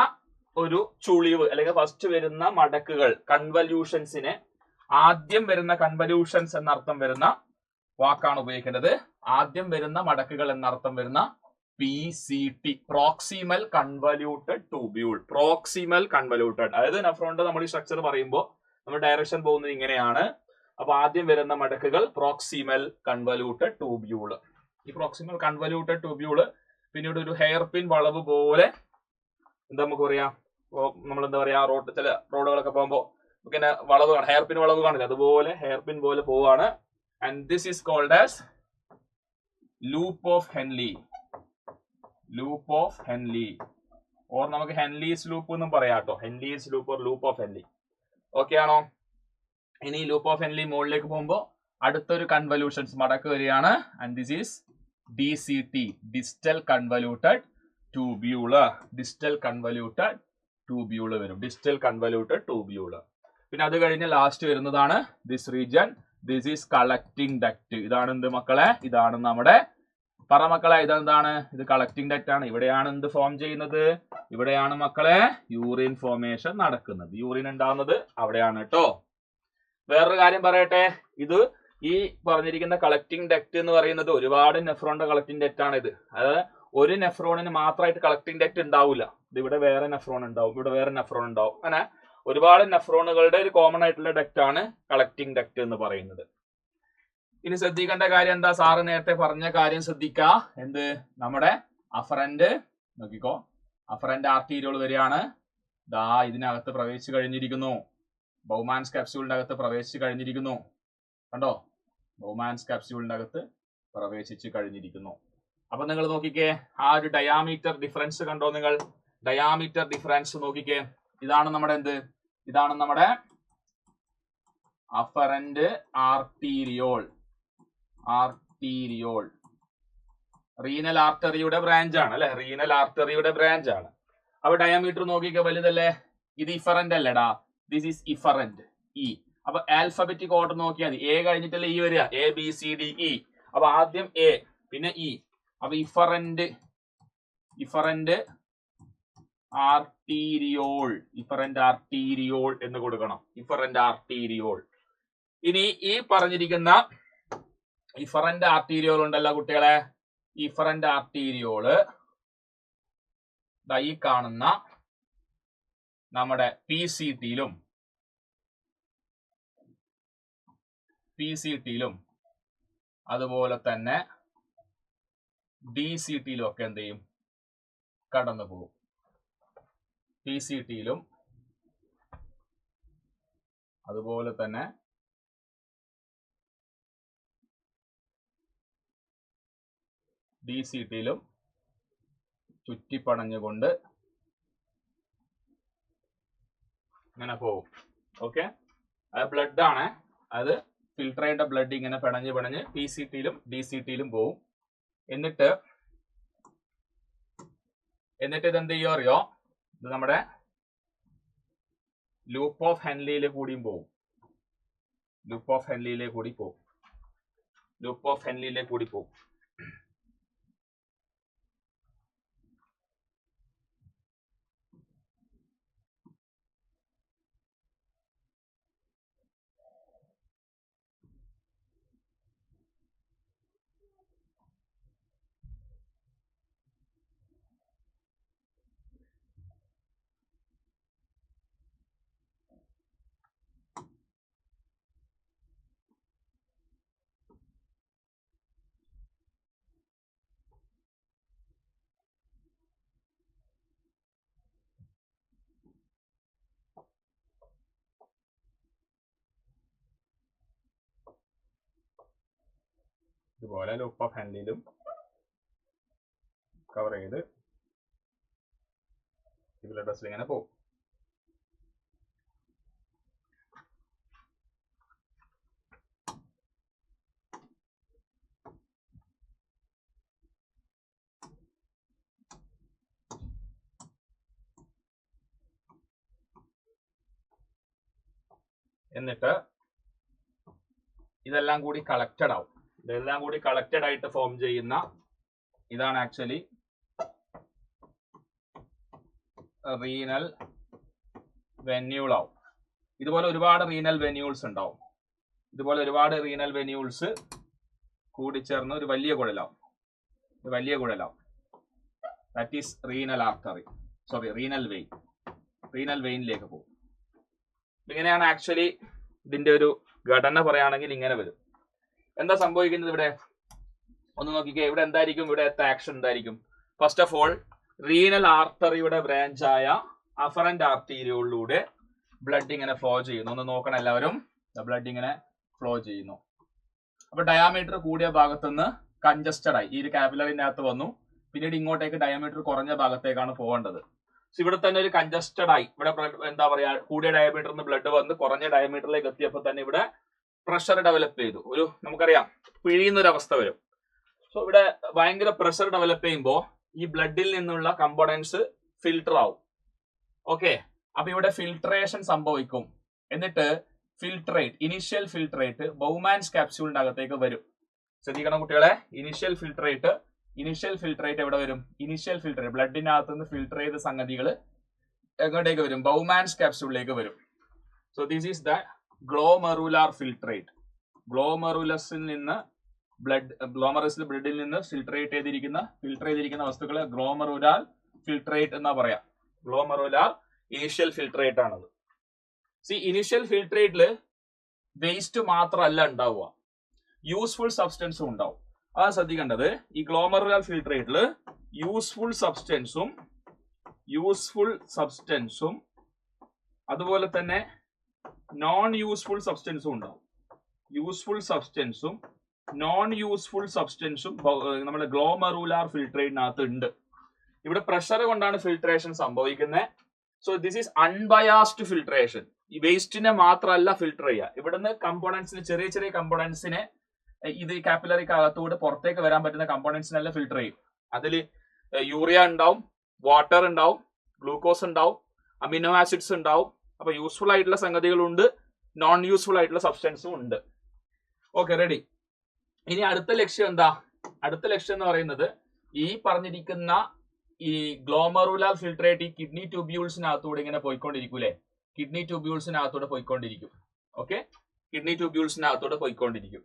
ഒരു ചുളിവ് അല്ലെങ്കിൽ ഫസ്റ്റ് വരുന്ന മടക്കുകൾ, കൺവല്യൂഷൻസിനെ, ആദ്യം വരുന്ന കൺവല്യൂഷൻസ് എന്നർത്ഥം വരുന്ന വാക്കാണ് ഉപയോഗിക്കേണ്ടത്. ആദ്യം വരുന്ന മടക്കുകൾ എന്നർത്ഥം വരുന്ന PCT, proximal convoluted tubule. Proximal convoluted, അതായത് നെഫ്രോണിന്റെ നമ്മൾ ഈ സ്ട്രക്ചർ പറയുമ്പോൾ നമ്മൾ ഡയറക്ഷൻ പോകുന്നത് ഇങ്ങനെയാണ്. അപ്പൊ ആദ്യം വരുന്ന മടക്കുകൾ പ്രോക്സിമൽ കൺവല്യൂട്ടഡ് ട്യൂബ്യൂൾ. ഈ പ്രോക്സിമൽ കൺവല്യൂട്ടഡ് ട്യൂബ്യൂള് പിന്നീട് ഒരു ഹെയർ പിൻ വളവ് പോലെ എന്താ നമുക്ക് പറയാ, നമ്മൾ എന്താ പറയാ, ചില റോഡുകളൊക്കെ പോകുമ്പോൾ ഇങ്ങനെ വളവ് കാണാം, ഹെയർ പിൻ വളവ് കാണില്ല, അതുപോലെ ഹെയർ പിൻ പോലെ പോവാണ്. And this is called as loop of Henle. Loop of Henle, or നമുക്ക് ഹെൻലീസ് ലൂപ്പ് എന്നും പറയാം കേട്ടോ. Henle's loop or loop of Henle. Okay ആണോ? ഇനി ലൂപ്പ് ഓഫ് ഹെൻലി മുകളിലേക്ക് പോകുമ്പോൾ അടുത്തൊരു കൺവല്യൂഷൻസ് മടക്ക് വരികയാണ്. And this is DCT, distal convoluted tubule. Distal convoluted tubule വരും. Distal convoluted tubule. പിന്നെ അത് കഴിഞ്ഞ് ലാസ്റ്റ് വരുന്നതാണ് this region. This is collecting duct. ഇതാണ് എന്ത് മക്കളെ? ഇതാണ് നമ്മുടെ പറ മക്കളെ, ഇതെന്താണ്? ഇത് കളക്ടിങ് ഡക്ട് ആണ്. ഇവിടെയാണ് എന്ത് ഫോം ചെയ്യുന്നത്? ഇവിടെയാണ് മക്കളെ യൂറിൻ ഫോർമേഷൻ നടക്കുന്നത്. യൂറിൻ ഉണ്ടാവുന്നത് അവിടെയാണ് കേട്ടോ. വേറൊരു കാര്യം പറയട്ടെ, ഇത് ഈ പറഞ്ഞിരിക്കുന്ന കളക്ടിങ് ഡക്ട് എന്ന് പറയുന്നത് ഒരുപാട് നെഫ്രോണിന്റെ കളക്ടിങ് ഡക്ട് ആണ് ഇത്. അതായത് ഒരു നെഫ്രോണിന് മാത്രമായിട്ട് കളക്ടിങ് ഡക്ട് ഉണ്ടാവില്ല. ഇത് ഇവിടെ വേറെ നെഫ്രോൺ ഉണ്ടാവും, ഇവിടെ വേറെ നെഫ്രോൺ ഉണ്ടാവും. അങ്ങനെ ഒരുപാട് നെഫ്രോണുകളുടെ ഒരു കോമൺ ആയിട്ടുള്ള ഡക്ട് ആണ് കളക്ടിങ് ഡക്ട് എന്ന് പറയുന്നത്. ഇനി ശ്രദ്ധിക്കേണ്ട കാര്യം എന്താ? സാറ് നേരത്തെ പറഞ്ഞ കാര്യം ശ്രദ്ധിക്കുക. എന്ത്? നമ്മുടെ അഫറന്റ് നോക്കിക്കോ, അഫറന്റ് ആർട്ടീരിയോൾ വരികയാണ്. ദാ ഇതിനകത്ത് പ്രവേശിച്ചു കഴിഞ്ഞിരിക്കുന്നു. ബൗമാൻസ് കാപ്സ്യൂളിന്റെ അകത്ത് പ്രവേശിച്ചു കഴിഞ്ഞിരിക്കുന്നു. കണ്ടോ? ബൗമാൻസ് കാപ്സ്യൂളിന്റെ അകത്ത് പ്രവേശിച്ചു കഴിഞ്ഞിരിക്കുന്നു. അപ്പൊ നിങ്ങൾ നോക്കിക്കേ, ആ ഒരു ഡയാമീറ്റർ ഡിഫറൻസ് കണ്ടോ? നിങ്ങൾ ഡയാമീറ്റർ ഡിഫറൻസ് നോക്കിക്കേ. ഇതാണ് നമ്മുടെ എന്ത്? ഇതാണ് നമ്മുടെ അഫറന്റ് ആർട്ടീരിയോൾ. ആർട്ടീരിയോൾ റീനൽ ആർട്ടറിയുടെ ബ്രാഞ്ച് ആണ് അല്ലെ? റീനൽ ആർട്ടറിയുടെ ബ്രാഞ്ച് ആണ്. അപ്പൊ ഡയാമീറ്റർ നോക്കിക്കേ, വലുതല്ലേ? ഇത് ഇഫറന്റ് അല്ലേടാ? This is efferent, E. അപ്പൊ ആൽഫബറ്റിക് ഓർഡർ നോക്കിയാൽ മതി. എ കഴിഞ്ഞിട്ടല്ലേ ഇ വരിക? A B C D E. അപ്പൊ ആദ്യം എ പിന്നെ ഇ. അപ്പൊ ഇഫറന്റ് ആർട്ടീരിയോൾ, ഇഫറന്റ് ആർട്ടീരിയോൾ എന്ന് കൊടുക്കണം. Efferent arteriole. ഇനി ഈ പറഞ്ഞിരിക്കുന്ന ഇഫറന്റ് ആർട്ടീരിയോൾ ഉണ്ടല്ലോ കുട്ടികളെ, ഇഫറന്റ് ആർട്ടീരിയോള് ഈ കാണുന്ന നമ്മുടെ പി സി ടിയിലും അതുപോലെ തന്നെ ഡി സി ടിയിലും ഒക്കെ എന്ത് ചെയ്യും? കടന്നു പോകും. പി സി ടിയിലും അതുപോലെ തന്നെ ഡി സി ടിയിലും ചുറ്റിപ്പണഞ്ഞുകൊണ്ട് ഇങ്ങനെ പോകും. ഓക്കെ, അത് ബ്ലഡ് ആണ്. അത് ഫിൽട്ടർ ചെയ്യേണ്ട ബ്ലഡ് ഇങ്ങനെ പിണഞ്ഞ് പി സി ടിയിലും ഡി സി ടിയിലും പോകും. എന്നിട്ട് ഇതെന്ത് ചെയ്യോ അറിയോ? ഇത് നമ്മുടെ ലൂപ്പ് ഓഫ് ഹെൻലിയിലെ കൂടിയും പോകും. ലൂപ്പ് ഓഫ് ഹെൻലിയിലെ കൂടി പോകും. ഇതുപോലെ ലൂപ്പ് ഓഫ് ഹെൻലിയിലും കവർ ചെയ്ത് ബ്ലഡ് വെസൽ ഇങ്ങനെ പോകും. എന്നിട്ട് ഇതെല്ലാം കൂടി കളക്റ്റഡ് ആവും. ഇതെല്ലാം കൂടി കളക്റ്റഡ് ആയിട്ട് ഫോം ചെയ്യുന്ന ഇതാണ് ആക്ച്വലി റീനൽ വെന്യൂൾ ആവും. ഇതുപോലെ ഒരുപാട് റീനൽ വെന്യൂൾസ് ഉണ്ടാവും. ഇതുപോലെ ഒരുപാട് റീനൽ വെന്യൂൾസ് കൂടിച്ചേർന്ന് ഒരു വലിയ കുഴലാവും. That is renal artery, sorry renal vein. Renal വെയിനിലേക്ക് പോകും. ഇങ്ങനെയാണ് ആക്ച്വലി ഇതിന്റെ ഒരു ഘടന പറയുകയാണെങ്കിൽ ഇങ്ങനെ വരും. എന്താ സംഭവിക്കുന്നത് ഇവിടെ? ഒന്ന് നോക്കിക്കേ. ഇവിടെ എന്തായിരിക്കും? ഇവിടെ ആക്ഷൻ എന്തായിരിക്കും? ഫസ്റ്റ് ഓഫ് ഓൾ റീനൽ ആർട്ടറിയുടെ ബ്രാഞ്ചായ അഫറന്റ് ആർട്ടീരിയോളിലൂടെ ബ്ലഡ് ഇങ്ങനെ ഫ്ലോ ചെയ്യുന്നു. ഒന്ന് നോക്കണം എല്ലാവരും. ബ്ലഡ് ഇങ്ങനെ ഫ്ലോ ചെയ്യുന്നു. അപ്പൊ ഡയാമീറ്റർ കൂടിയ ഭാഗത്തുനിന്ന് കൺജസ്റ്റഡ് ആയി ഈ ഒരു കാപ്പിലറിന്റെ അകത്ത് വന്നു. പിന്നീട് ഇങ്ങോട്ടേക്ക് ഡയമീറ്റർ കുറഞ്ഞ ഭാഗത്തേക്കാണ് പോകേണ്ടത്. ഇവിടെ തന്നെ ഒരു കൺജസ്റ്റഡ് ആയി. ഇവിടെ എന്താ പറയാ, കൂടിയ ഡയമീറ്ററിന് ബ്ലഡ് വന്ന് കുറഞ്ഞ ഡയമീറ്ററിലേക്ക് എത്തിയപ്പോൾ തന്നെ ഇവിടെ പ്രഷർ ഡെവലപ്പ് ചെയ്തു. ഒരു നമുക്കറിയാം പിഴിയുന്ന ഒരു അവസ്ഥ വരും. സോ ഇവിടെ ഭയങ്കര പ്രഷർ ഡെവലപ്പ് ചെയ്യുമ്പോൾ ഈ ബ്ലഡിൽ നിന്നുള്ള കമ്പോണൻസ് ഫിൽട്ടർ ആവും. ഓക്കെ, അപ്പൊ ഇവിടെ ഫിൽട്രേഷൻ സംഭവിക്കും. എന്നിട്ട് ഇനിഷ്യൽ ഫിൽട്രേറ്റ് ബൗമാൻസ് കാപ്സ്യൂളിന്റെ അകത്തേക്ക് വരും. ശ്രദ്ധിക്കണം കുട്ടികളെ. ഇനിഷ്യൽ ഫിൽട്രേറ്റ് എവിടെ വരും? ഇനിഷ്യൽ ഫിൽട്രേറ്റ് ബ്ലഡിനകത്ത് നിന്ന് ഫിൽട്ടർ ചെയ്ത സംഗതികൾ എങ്ങോട്ടേക്ക് വരും? ബൗമാൻസ് കാപ്സ്യൂളിലേക്ക് വരും. So this is the glomerular filtrate. ഗ്ലോമെറുലസിൽ നിന്ന് ഗ്ലോമറസിൽ ബ്ലഡിൽ നിന്ന് ഫിൽട്ടർ ചെയ്തിരിക്കുന്ന വസ്തുക്കളെ ഗ്ലോമറുലാർ ഫിൽട്രേറ്റ് എന്നാ പറയാ. ഗ്ലോമറുലാർ ഇനിഷ്യൽ ഫിൽട്രേറ്റ് ആണത്. ഇനിഷ്യൽ ഫിൽട്രേറ്റില് വേസ്റ്റ് മാത്രമല്ല ഉണ്ടാവുക, യൂസ്ഫുൾ സബ്സ്റ്റൻസും ഉണ്ടാവും. അതാണ് ശ്രദ്ധിക്കേണ്ടത്. ഈ ഗ്ലോമറുലാർ ഫിൽട്രേറ്റില് യൂസ്ഫുൾ സബ്സ്റ്റൻസും അതുപോലെ തന്നെ നോൺ യൂസ്ഫുൾ സബ്സ്റ്റൻസും ഉണ്ടാവും. യൂസ്ഫുൾ സബ്സ്റ്റൻസും നോൺ യൂസ്ഫുൾ സബ്സ്റ്റൻസും നമ്മുടെ ഗ്ലോമറുലാർ ഫിൽട്രേറ്റിനകത്ത് ഉണ്ട്. ഇവിടെ പ്രഷർ കൊണ്ടാണ് ഫിൽട്രേഷൻ സംഭവിക്കുന്നത്. So this is unbiased filtration. ഈ വേസ്റ്റിനെ മാത്രമല്ല ഫിൽട്ടർ ചെയ്യുക, ഇവിടുന്ന് കമ്പോണൻസിന് ചെറിയ ചെറിയ കമ്പോണൻസിനെ ഇത് കാപ്പിലറിക്ക് അകത്തൂടെ പുറത്തേക്ക് വരാൻ പറ്റുന്ന കമ്പോണൻസിനെല്ലാം ഫിൽട്ടർ ചെയ്യും. അതിൽ യൂറിയ ഉണ്ടാവും, വാട്ടർ ഉണ്ടാവും, ഗ്ലൂക്കോസ് ഉണ്ടാവും, അമിനോ ആസിഡ്സ് ഉണ്ടാവും. അപ്പൊ യൂസ്ഫുൾ ആയിട്ടുള്ള സംഗതികളുണ്ട്, നോൺ യൂസ്ഫുൾ ആയിട്ടുള്ള സബ്സ്റ്റൻസും ഉണ്ട്. Okay, ready. ഇനി അടുത്ത ലക്ഷ്യം എന്താ? അടുത്ത ലക്ഷ്യം എന്ന് പറയുന്നത് ഈ പറഞ്ഞിരിക്കുന്ന ഈ ഗ്ലോമറുലാർ ഫിൽട്രേറ്റ് ഈ കിഡ്നി ട്യൂബ്യൂൾസിനകത്തൂടെ ഇങ്ങനെ പോയിക്കൊണ്ടിരിക്കൂലേ, കിഡ്നി ട്യൂബ്യൂൾസിനകത്തൂടെ പോയിക്കൊണ്ടിരിക്കും. ഓക്കെ, കിഡ്നി ട്യൂബ്യൂൾസിനകത്തൂടെ പോയിക്കൊണ്ടിരിക്കും.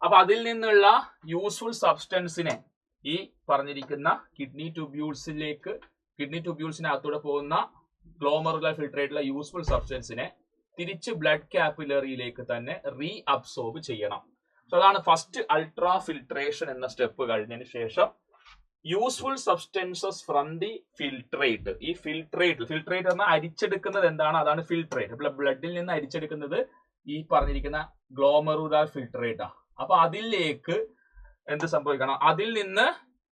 അപ്പൊ അതിൽ നിന്നുള്ള യൂസ്ഫുൾ സബ്സ്റ്റൻസിനെ ഈ പറഞ്ഞിരിക്കുന്ന കിഡ്നി ട്യൂബ്യൂൾസിനകത്തൂടെ പോകുന്ന ഗ്ലോമറുലാർ ഫിൽട്രേറ്റിലെ യൂസ്ഫുൾ സബ്സ്റ്റൻസിനെ തിരിച്ച് ബ്ലഡ് കാപ്പിലറിയിലേക്ക് തന്നെ റീ അബ്സോർബ് ചെയ്യണം. സോ അതാണ് ഫസ്റ്റ് അൾട്രാ ഫിൽട്രേഷൻ എന്ന സ്റ്റെപ്പ് കഴിഞ്ഞതിന് ശേഷം useful substances from the filtrate. ഈ ഫിൽട്രേറ്റ് എന്നാൽ അരിച്ചെടുക്കുന്നത് എന്താണ്? അതാണ് ഫിൽട്രേറ്റ്. ബ്ലഡിൽ നിന്ന് അരിച്ചെടുക്കുന്നത് ഈ പറഞ്ഞിരിക്കുന്ന ഗ്ലോമറുലാർ ഫിൽട്രേറ്റാ. അപ്പൊ അതിലേക്ക് എന്ത് സംഭവിക്കണം? അതിൽ നിന്ന്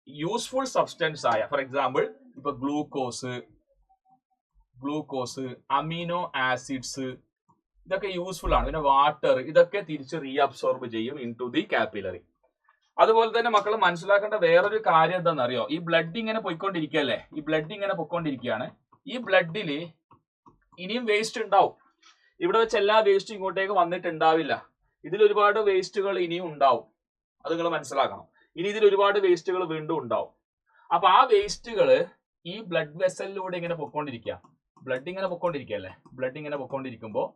യൂസ്ഫുൾ സബ്സ്റ്റൻസ് ആയ, ഫോർ എക്സാമ്പിൾ ഇപ്പൊ ഗ്ലൂക്കോസ്, അമിനോ ആസിഡ്സ്, ഇതൊക്കെ യൂസ്ഫുൾ ആണ്. പിന്നെ വാട്ടർ, ഇതൊക്കെ തിരിച്ച് റീഅബ്സോർബ് ചെയ്യും ഇൻ ടു ദി കാപ്പിലറി. അതുപോലെ തന്നെ മക്കൾ മനസ്സിലാക്കേണ്ട വേറൊരു കാര്യം എന്താണെന്നറിയോ? ഈ ബ്ലഡ് ഇങ്ങനെ പോയിക്കൊണ്ടിരിക്കുകയല്ലേ, ഈ ബ്ലഡ് ഇങ്ങനെ പൊയ്ക്കൊണ്ടിരിക്കുകയാണ്. ഈ ബ്ലഡില് ഇനിയും വേസ്റ്റ് ഉണ്ടാവും. ഇവിടെ വെച്ച് എല്ലാ വേസ്റ്റും ഇങ്ങോട്ടേക്ക് വന്നിട്ടുണ്ടാവില്ല. ഇതിൽ ഒരുപാട് വേസ്റ്റുകൾ ഇനിയും ഉണ്ടാവും, അത് നിങ്ങൾ മനസ്സിലാക്കണം. ഇനി ഇതിൽ ഒരുപാട് വേസ്റ്റുകൾ വീണ്ടും ഉണ്ടാവും. അപ്പൊ ആ വേസ്റ്റുകൾ ഈ ബ്ലഡ് വെസലിലൂടെ ഇങ്ങനെ പൊയ്ക്കൊണ്ടിരിക്കുക, ബ്ലഡ് ഇങ്ങനെ പൊയ്ക്കൊണ്ടിരിക്കുമ്പോൾ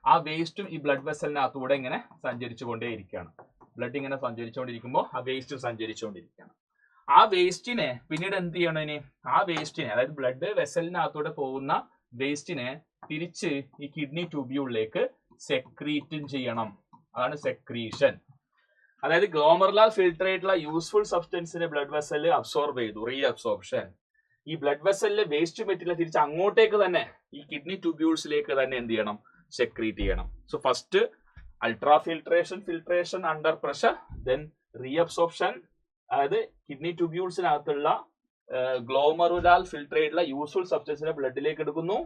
ആ വേസ്റ്റും ഈ ബ്ലഡ് വെസലിനകത്തൂടെ ഇങ്ങനെ സഞ്ചരിച്ചുകൊണ്ടേയിരിക്കുകയാണ്. ബ്ലഡ് ഇങ്ങനെ സഞ്ചരിച്ചുകൊണ്ടിരിക്കുമ്പോൾ ആ വേസ്റ്റും സഞ്ചരിച്ചുകൊണ്ടിരിക്കുകയാണ്. ആ വേസ്റ്റിനെ പിന്നീട് എന്ത് ചെയ്യണം? ഇനി ആ വേസ്റ്റിനെ, അതായത് ബ്ലഡ് വെസലിനകത്തൂടെ പോകുന്ന വേസ്റ്റിനെ തിരിച്ച് ഈ കിഡ്നി ട്യൂബ്യൂളിലേക്ക് സെക്രീറ്റും ചെയ്യണം. അതാണ് സെക്രീഷൻ. അതായത് ഗ്ലോമറുലാർ ഫിൽട്രേറ്റുള്ള യൂസ്ഫുൾ സബ്സ്റ്റൻസിനെ ബ്ലഡ് വെസലിൽ അബ്സോർബ് ചെയ്തു, റീ അബ്സോർപ്ഷൻ. ഈ ബ്ലഡ് വെസലിലെ വേസ്റ്റ് മെറ്റീരിയൽ തിരിച്ച് അങ്ങോട്ടേക്ക് തന്നെ ഈ കിഡ്നി ട്യൂബ്യൂൾസിലേക്ക് തന്നെ എന്ത് ചെയ്യണം? സെക്രീറ്റ് ചെയ്യണം. So first ultra filtration under pressure, then reabsorption, അതായത് കിഡ്നി ട്യൂബ്യൂൾസിനകത്തുള്ള ഗ്ലോമറുലാർ ഫിൽട്രേറ്റുള്ള യൂസ്ഫുൾ സബ്സ്റ്റൻസിനെ ബ്ലഡിലേക്ക് എടുക്കുന്നു,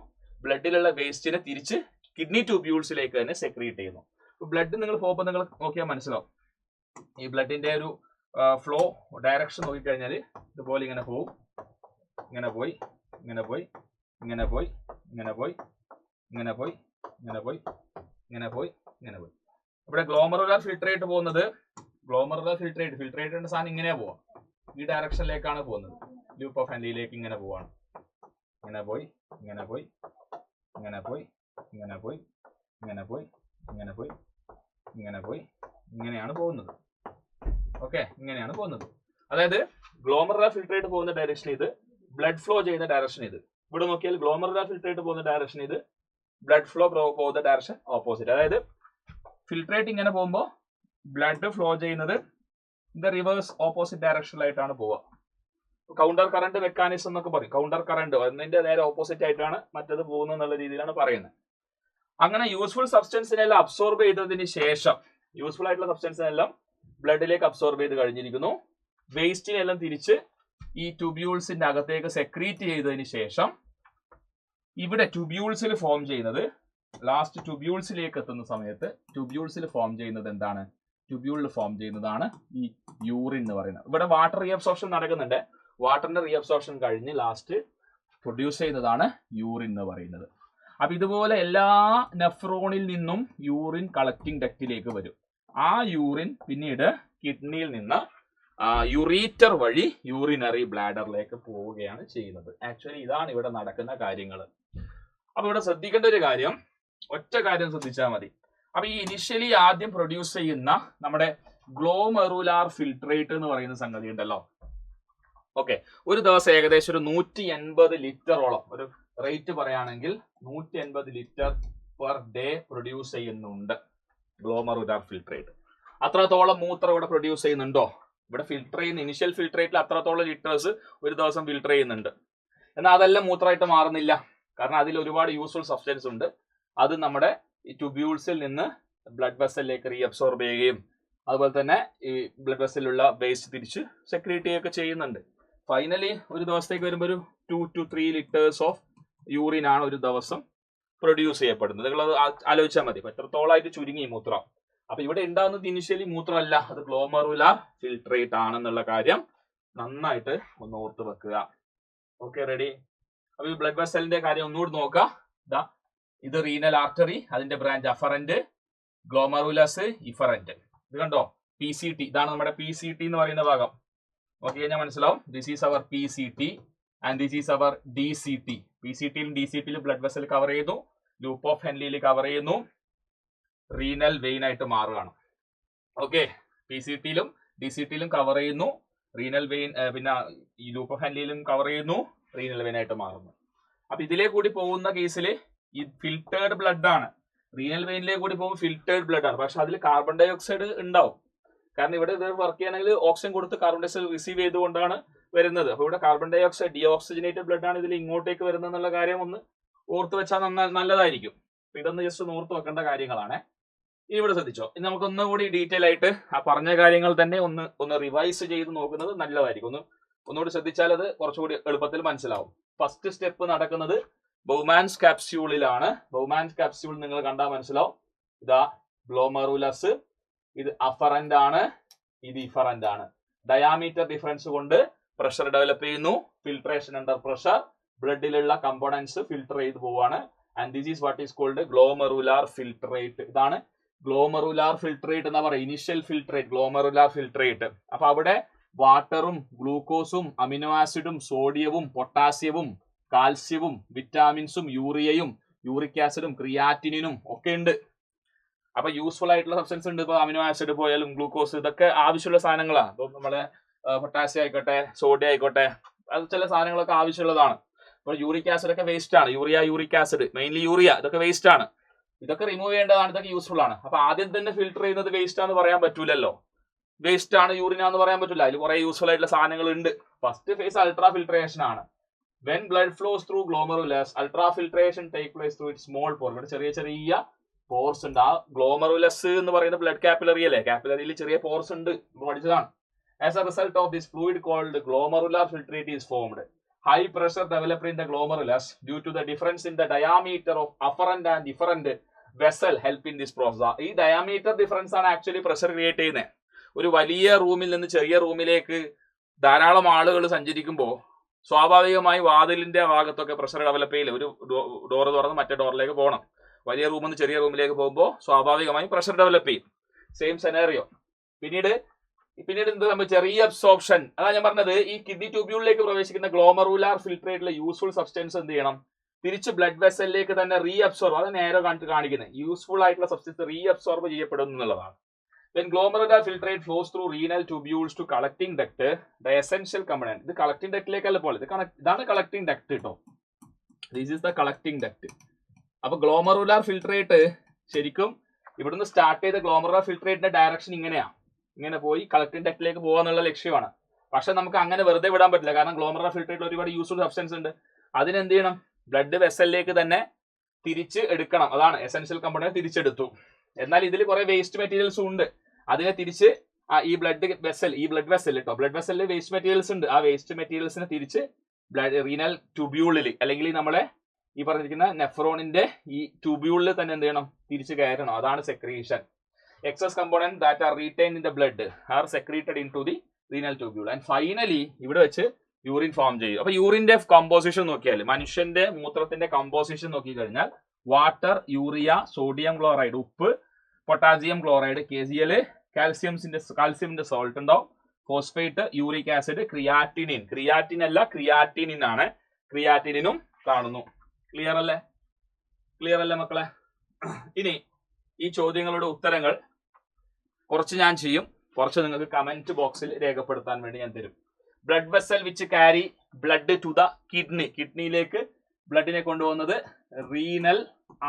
ബ്ലഡിലുള്ള വേസ്റ്റിനെ തിരിച്ച് കിഡ്നി ട്യൂബ്യൂൾസിലേക്ക് തന്നെ സെക്രീറ്റ് ചെയ്യുന്നു. ബ്ലഡ് നിങ്ങൾ പോകുമ്പോൾ നിങ്ങൾ നോക്കിയാൽ മനസ്സിലാവും. ഈ ബ്ലഡിന്റെ ഒരു ഫ്ലോ ഡയറക്ഷൻ നോക്കിക്കഴിഞ്ഞാൽ ഇതുപോലെ ഇങ്ങനെ പോയി. ഇവിടെ ഗ്ലോമറുലാർ ഫിൽട്രേറ്റ് പോകുന്നത്, ഫിൽട്രേറ്റിന്റെ സാധനം ഇങ്ങനെ പോവാം, ഈ ഡയറക്ഷനിലേക്കാണ് പോകുന്നത്. ലൂപ്പ് ഓഫ് ഹെൻലിയിലേക്ക് ഇങ്ങനെ പോവാണ്. ഇങ്ങനെയാണ് പോകുന്നത്. ഓക്കെ, ഇങ്ങനെയാണ് പോകുന്നത്. അതായത് ഗ്ലോമറുലാർ ഫിൽട്രേറ്റ് പോകുന്ന ഡയറക്ഷൻ ഇത്, ബ്ലഡ് ഫ്ലോ ചെയ്യുന്ന ഡയറക്ഷൻ ഇത്. ഇവിടെ നോക്കിയാൽ ഗ്ലോമറുലാർ ഫിൽട്രേറ്റ് പോകുന്ന ഡയറക്ഷൻ ഇത്, ബ്ലഡ് ഫ്ലോ പോകുന്ന ഡയറക്ഷൻ ഓപ്പോസിറ്റ്. അതായത് ഫിൽട്രേറ്റ് ഇങ്ങനെ പോകുമ്പോൾ ബ്ലഡ് ഫ്ലോ ചെയ്യുന്നത് ഇതിന്റെ റിവേഴ്സ് ഓപ്പോസിറ്റ് ഡയറക്ഷനിലായിട്ടാണ് പോവുക. കൗണ്ടർ കറന്റ് മെക്കാനിസം എന്നൊക്കെ പറയും. കൗണ്ടർ കറന്റ് ഒന്നിന്റെ നേരെ ഓപ്പോസിറ്റ് ആയിട്ടാണ് മറ്റത് പോകുന്നത് എന്നുള്ള രീതിയിലാണ് പറയുന്നത്. അങ്ങനെ യൂസ്ഫുൾ സബ്സ്റ്റൻസിനെല്ലാം അബ്സോർബ് ചെയ്തതിന് ശേഷം, യൂസ്ഫുൾ ആയിട്ടുള്ള സബ്സ്റ്റൻസിനെല്ലാം ബ്ലഡിലേക്ക് അബ്സോർബ് ചെയ്ത് കഴിഞ്ഞിരിക്കുന്നു. വേസ്റ്റിനെല്ലാം തിരിച്ച് ഈ ട്യൂബ്യൂൾസിന്റെ അകത്തേക്ക് സെക്രീറ്റ് ചെയ്തതിന് ശേഷം ഇവിടെ ട്യൂബ്യൂൾസിൽ ഫോം ചെയ്യുന്നത്, ലാസ്റ്റ് ട്യൂബ്യൂൾസിലേക്ക് എത്തുന്ന സമയത്ത് ട്യൂബ്യൂൾസിൽ ഫോം ചെയ്യുന്നത് എന്താണ്? ട്യൂബ്യൂളിൽ ഫോം ചെയ്യുന്നതാണ് ഈ യൂറിൻ എന്ന് പറയുന്നത്. ഇവിടെ വാട്ടർ റീഅബ്സോർപ്ഷൻ നടക്കുന്നുണ്ട്. വാട്ടറിന്റെ റീഅബ്സോർപ്ഷൻ കഴിഞ്ഞ് ലാസ്റ്റ് പ്രൊഡ്യൂസ് ചെയ്യുന്നതാണ് യൂറിൻ എന്ന് പറയുന്നത്. അപ്പൊ ഇതുപോലെ എല്ലാ നെഫ്രോണിൽ നിന്നും യൂറിൻ കളക്ടിങ് ഡക്റ്റിലേക്ക് വരും. ആ യൂറിൻ പിന്നീട് കിഡ്നിയിൽ നിന്ന് യുറീറ്റർ വഴി യൂറിനറി ബ്ലാഡറിലേക്ക് പോവുകയാണ് ചെയ്യുന്നത്. ആക്ച്വലി ഇതാണ് ഇവിടെ നടക്കുന്ന കാര്യങ്ങൾ. അപ്പൊ ഇവിടെ ശ്രദ്ധിക്കേണ്ട ഒരു കാര്യം, ഒറ്റ കാര്യം ശ്രദ്ധിച്ചാൽ മതി. അപ്പൊ ഈ ഇനിഷ്യലി ആദ്യം പ്രൊഡ്യൂസ് ചെയ്യുന്ന നമ്മുടെ ഗ്ലോമെറുലാർ ഫിൽട്രേറ്റ് എന്ന് പറയുന്ന സംഗതി ഉണ്ടല്ലോ. ഓക്കെ, ഒരു ദിവസം ഏകദേശം ഒരു 180 ലിറ്ററോളം, ഒരു റേറ്റ് പറയുകയാണെങ്കിൽ 180 ലിറ്റർ പെർ ഡേ പ്രൊഡ്യൂസ് ചെയ്യുന്നുണ്ട് ഗ്ലോമെറുലാർ ഫിൽട്രേറ്റ്. അത്രത്തോളം മൂത്രം ഇവിടെ പ്രൊഡ്യൂസ് ചെയ്യുന്നുണ്ടോ? ഇവിടെ ഫിൽട്ടർ ചെയ്യുന്ന ഇനിഷ്യൽ ഫിൽട്രേറ്റിൽ അത്രത്തോളം ലിറ്റേഴ്സ് ഒരു ദിവസം ഫിൽട്ടർ ചെയ്യുന്നുണ്ട്. എന്നാൽ അതെല്ലാം മൂത്രമായിട്ട് മാറുന്നില്ല. കാരണം അതിൽ ഒരുപാട് യൂസ്ഫുൾ സബ്സ്റ്റൻസ് ഉണ്ട്. അത് നമ്മുടെ ഈ ട്യൂബ്യൂൾസിൽ നിന്ന് ബ്ലഡ് വെസലിലേക്ക് റീഅബ്സോർബ് ചെയ്യുകയും അതുപോലെ തന്നെ ഈ ബ്ലഡ് വെസലിലുള്ള വേസ്റ്റ് തിരിച്ച് സെക്രീറ്റ് ചെയ്യുകയൊക്കെ ചെയ്യുന്നുണ്ട്. ഫൈനലി ഒരു ദിവസത്തേക്ക് വരുമ്പോൾ ഒരു 2 to 3 ലിറ്റേഴ്സ് ഓഫ് യൂറിൻ ആണ് ഒരു ദിവസം പ്രൊഡ്യൂസ് ചെയ്യപ്പെടുന്നത്. നിങ്ങളത് ആലോചിച്ചാൽ മതി എത്രത്തോളമായിട്ട് ചുരുങ്ങി മൂത്രം. അപ്പൊ ഇവിടെ ഉണ്ടാകുന്നത് ഇനിഷ്യലി മൂത്രമല്ല, അത് ഗ്ലോമെറുലാർ ഫിൽട്രേറ്റ് ആണെന്നുള്ള കാര്യം നന്നായിട്ട് ഒന്ന് ഓർത്ത് വെക്കുക. Okay, ready? അപ്പൊ ഈ ബ്ലഡ് വെസലിന്റെ കാര്യം ഒന്നുകൂടി നോക്കാം. ഇത് റീനൽ ആർട്ടറി, അതിന്റെ ബ്രാഞ്ച് അഫറന്റ്, ഗ്ലോമെറുലസ് ഇഫറന്റ്. ഇത് കണ്ടോ, PCT, ഇതാണ് നമ്മുടെ PCT എന്ന് പറയുന്ന ഭാഗം. നോക്കി കഴിഞ്ഞാൽ മനസ്സിലാവും. This is our PCT and this is our DCT. PCTയിലും DCTയിലും ബ്ലഡ് വെസൽ കവർ ചെയ്യുന്നു, ലൂപ്പ് ഓഫ് ഹെൻലിയിൽ കവർ ചെയ്യുന്നു, റീനൽ വെയിൻ ആയിട്ട് മാറുകയാണ്. ഓക്കെ, PCTയിലും DCTയിലും കവർ ചെയ്യുന്നു, റീനൽ വെയിൻ, പിന്നെ ഈ ലൂപ്പ് ഓഫ് ഹെൻലിയിലും കവർ ചെയ്യുന്നു, റീനൽ വെയിൻ ആയിട്ട് മാറുന്നു. അപ്പൊ ഇതിലേ കൂടി പോകുന്ന കേസിൽ ഈ ഫിൽറ്റേർഡ് ബ്ലഡ് ആണ്. റീനൽ വെയിനിലേക്ക് കൂടി പോകുമ്പോൾ ഫിൽറ്റേർഡ് ബ്ലഡ് ആണ്. പക്ഷെ അതിൽ കാർബൺ ഡൈ ഓക്സൈഡ് ഉണ്ടാവും. കാരണം ഇവിടെ ഇത് വർക്ക് ചെയ്യണമെങ്കിൽ ഓക്സിജൻ കൊടുത്ത് കാർബൺ ഡൈ ഓക്സൈഡ് റിസീവ് ചെയ്തുകൊണ്ടാണ് വരുന്നത്. അപ്പൊ ഇവിടെ കാർബൺ ഡൈ ഓക്സൈഡ് ഡിഓക്സിജനേറ്റഡ് ബ്ലഡ് ആണ് ഇതിൽ ഇങ്ങോട്ടേക്ക് വരുന്നത് എന്നുള്ള കാര്യം ഒന്ന് ഓർത്ത് വെച്ചാൽ നല്ലതായിരിക്കും. ഇതൊന്ന് ജസ്റ്റ് ഒന്ന് ഓർത്ത് വെക്കേണ്ട കാര്യങ്ങളാണ്. ഇവിടെ ശ്രദ്ധിച്ചോ. ഇനി നമുക്കൊന്നുകൂടി ഡീറ്റെയിൽ ആയിട്ട് ആ പറഞ്ഞ കാര്യങ്ങൾ തന്നെ ഒന്ന് റിവൈസ് ചെയ്ത് നോക്കുന്നത് നല്ലതായിരിക്കും. ഒന്നുകൂടി ശ്രദ്ധിച്ചാൽ അത് കുറച്ചുകൂടി എളുപ്പത്തിൽ മനസ്സിലാവും. ഫസ്റ്റ് സ്റ്റെപ്പ് നടക്കുന്നത് ബൗമാൻസ് കാപ്സ്യൂളിലാണ്. ബൗമാൻസ് കാപ്സ്യൂൾ നിങ്ങൾ കണ്ടാൽ മനസ്സിലാവും. ഇതാ ഗ്ലോമെറുലസ്, ഇത് അഫറന്റ് ആണ്, ഇത് ഇഫറന്റ് ആണ്. ഡയാമീറ്റർ ഡിഫറൻസ് കൊണ്ട് പ്രഷർ ഡെവലപ്പ് ചെയ്യുന്നു. ഫിൽട്രേഷൻ അണ്ടർ പ്രഷർ, ബ്ലഡിലുള്ള കമ്പോണൻസ് ഫിൽട്ടർ ചെയ്ത് പോവാണ്. And this is what is called glomerular filtrate. ഇതാണ് ഗ്ലോമെറുലാർ ഫിൽട്രേറ്റ് എന്ന് പറയുക. Initial filtrate, glomerular filtrate. അപ്പൊ അവിടെ വാട്ടറും ഗ്ലൂക്കോസും അമിനോ ആസിഡും സോഡിയവും പൊട്ടാസ്യവും കാൽസ്യവും വിറ്റാമിൻസും യൂറിയയും യൂറിക് ആസിഡും ക്രിയാറ്റിനും ഒക്കെ ഉണ്ട്. അപ്പൊ യൂസ്ഫുൾ ആയിട്ടുള്ള സബ്സ്റ്റൻസ് ഉണ്ട്. ഇപ്പൊ അമിനോ ആസിഡ് പോയാലും ഗ്ലൂക്കോസ്, ഇതൊക്കെ ആവശ്യമുള്ള സാധനങ്ങളാണ്. ഇപ്പൊ നമ്മളെ പൊട്ടാസ്യം ആയിക്കോട്ടെ, സോഡിയം ആയിക്കോട്ടെ, അത് ചില സാധനങ്ങളൊക്കെ ആവശ്യമുള്ളതാണ്. അപ്പോൾ യൂറിക് ആസിഡ് ഒക്കെ വേസ്റ്റ് ആണ്. യൂറിക് ആസിഡ്, മെയിൻലി യൂറിയ, ഇതൊക്കെ വേസ്റ്റ് ആണ്. ഇതൊക്കെ റിമൂവ് ചെയ്യേണ്ടതാണ്. ഇതൊക്കെ യൂസ്ഫുൾ ആണ്. അപ്പൊ ആദ്യം തന്നെ ഫിൽട്ടർ ചെയ്യുന്നത് വേസ്റ്റ് ആണെന്ന് പറയാൻ പറ്റൂലല്ലോ. വേസ്റ്റ് ആണ്, യൂറിനാന്ന് പറയാൻ പറ്റില്ല. അതിൽ കുറെ യൂസ്ഫുൾ ആയിട്ടുള്ള സാധനങ്ങൾ ഉണ്ട്. ഫസ്റ്റ് ഫേസ് അൾട്രാ ഫിൽട്രേഷൻ ആണ്. When blood flows through glomerulus, ultrafiltration take place through its small pore. ഇവിടെ ചെറിയ ചെറിയ പോർസ് ഉണ്ട്. ആ ഗ്ലോമെറുലസ് എന്ന് പറയുന്ന ബ്ലഡ് കാപ്പിലറി അല്ലേ, കാപ്പിലറിയിൽ ചെറിയ പോർസ് ഉണ്ട്, പഠിച്ചതാണ്. As a result of this fluid called glomerular filtrate is formed. High pressure developed in the glomerulus due to the difference in the diameter of afferent and efferent vessel help in this process. ഈ diameter difference ആണ് actually pressure create ചെയ്യുന്നത്. ഒരു വലിയ റൂമിൽ നിന്ന് ചെറിയ റൂമിലേക്ക് ധാരാളം ആളുകൾ സഞ്ചരിക്കുമ്പോൾ സ്വാഭാവികമായി വാതിലിന്റെ ഭാഗത്തൊക്കെ പ്രഷർ ഡെവലപ്പ് ചെയ്യില്ല. ഒരു ഡോർ തുറന്ന് മറ്റേ ഡോറിലേക്ക് പോകണം. വലിയ റൂമിൽ നിന്ന് ചെറിയ റൂമിലേക്ക് പോകുമ്പോൾ സ്വാഭാവികമായും പ്രഷർ ഡെവലപ്പ് ചെയ്യും. Same scenario. പിന്നീട് എന്ത് സംഭവിച്ചു? ചെറിയ അബ്സോർപ്ഷൻ. അതാണ് ഞാൻ പറഞ്ഞത്. ഈ കിഡ്നി ട്യൂബ്യൂളിലേക്ക് പ്രവേശിക്കുന്ന ഗ്ലോമെറുലാർ ഫിൽട്രേറ്റിലെ യൂസ്ഫുൾ സബ്സ്റ്റൻസ് എന്ത് ചെയ്യണം? തിരിച്ച് ബ്ലഡ് വെസലിലേക്ക് തന്നെ റീഅബ്സോർബ്, അത് നേരെ കാണിക്കുന്നത് യൂസ്ഫുൾ ആയിട്ടുള്ള സബ്സ്റ്റൻസ് റീഅബ്സോർബ് ചെയ്യപ്പെടുന്നു എന്നുള്ളതാണ്. When glomerular filtrate flows through renal tubules to collecting duct, the essential component, ഇത് collecting duct ലേക്കല്ല പോലെ, ഇതാണ് collecting duct കേട്ടോ. This is the collecting duct. അപ്പൊ ഗ്ലോമെറുലാർ ഫിൽട്രേറ്റ് ശരിക്കും ഇവിടുന്ന് സ്റ്റാർട്ട് ചെയ്ത ഗ്ലോമെറുലാർ ഫിൽട്രേറ്റിന്റെ ഡയറക്ഷൻ ഇങ്ങനെ പോയി കളക്ടിംഗ് ഡക്റ്റിലേക്ക് പോകാന്നുള്ള ലക്ഷ്യമാണ്. പക്ഷെ നമുക്ക് അങ്ങനെ വെറുതെ വിടാൻ പറ്റില്ല. കാരണം ഗ്ലോമെറുലാർ ഫിൽട്രേറ്റിൽ ഒരുപാട് യൂസ്ഫുൾ സബ്സ്റ്റൻസ് ഉണ്ട്. അതിനെന്ത് ചെയ്യണം? ബ്ലഡ് വെസലിലേക്ക് തന്നെ തിരിച്ച് എടുക്കണം. അതാണ് എസെൻഷ്യൽ കമ്പോണന്റ് തിരിച്ചെടുത്തു. എന്നാൽ ഇതിൽ കുറെ വേസ്റ്റ് മെറ്റീരിയൽസും ഉണ്ട്. അതിനെ തിരിച്ച് ഈ ബ്ലഡ് വെസൽ കേട്ടോ, ബ്ലഡ് വെസലിൽ വേസ്റ്റ് മെറ്റീരിയൽസ് ഉണ്ട്. ആ വേസ്റ്റ് മെറ്റീരിയൽസിനെ തിരിച്ച് റീനൽ ട്യൂബ്യൂളിൽ, അല്ലെങ്കിൽ നമ്മളെ ഈ പറഞ്ഞിരിക്കുന്ന നെഫ്രോണിന്റെ ഈ ട്യൂബ്യൂളിൽ തന്നെ എന്ത് ചെയ്യണം? തിരിച്ച് കയറണം. അതാണ് secretion. Excess component that are retain in the blood are secreted into the renal tubule. And finally ഇവിടെ വെച്ച് യൂറിൻ ഫോം ചെയ്യും. അപ്പൊ യൂറിന്റെ കമ്പോസിഷൻ നോക്കിയാൽ, മനുഷ്യന്റെ മൂത്രത്തിന്റെ കമ്പോസിഷൻ നോക്കി കഴിഞ്ഞാൽ വാട്ടർ, യൂറിയ, സോഡിയം ക്ലോറൈഡ്, ഉപ്പ്, പൊട്ടാസ്യം ക്ലോറൈഡ്, KCl, കാൽസ്യമിന്റെ സോൾട്ട് ഉണ്ടാവും, phosphate, uric acid, creatinine. Creatine അല്ല, ക്രിയാറ്റിനിൻ ആണ്. ക്രിയാറ്റിനും കാണുന്നു. ക്ലിയർ അല്ലേ മക്കളെ? ഇനി ഈ ചോദ്യങ്ങളുടെ ഉത്തരങ്ങൾ കുറച്ച് ഞാൻ ചെയ്യും, കുറച്ച് നിങ്ങൾക്ക് കമന്റ് ബോക്സിൽ രേഖപ്പെടുത്താൻ വേണ്ടി ഞാൻ തരും. Blood vessel which carry blood to the kidney, കിഡ്നിയിലേക്ക് ബ്ലഡിനെ കൊണ്ടുപോകുന്നത് റീനൽ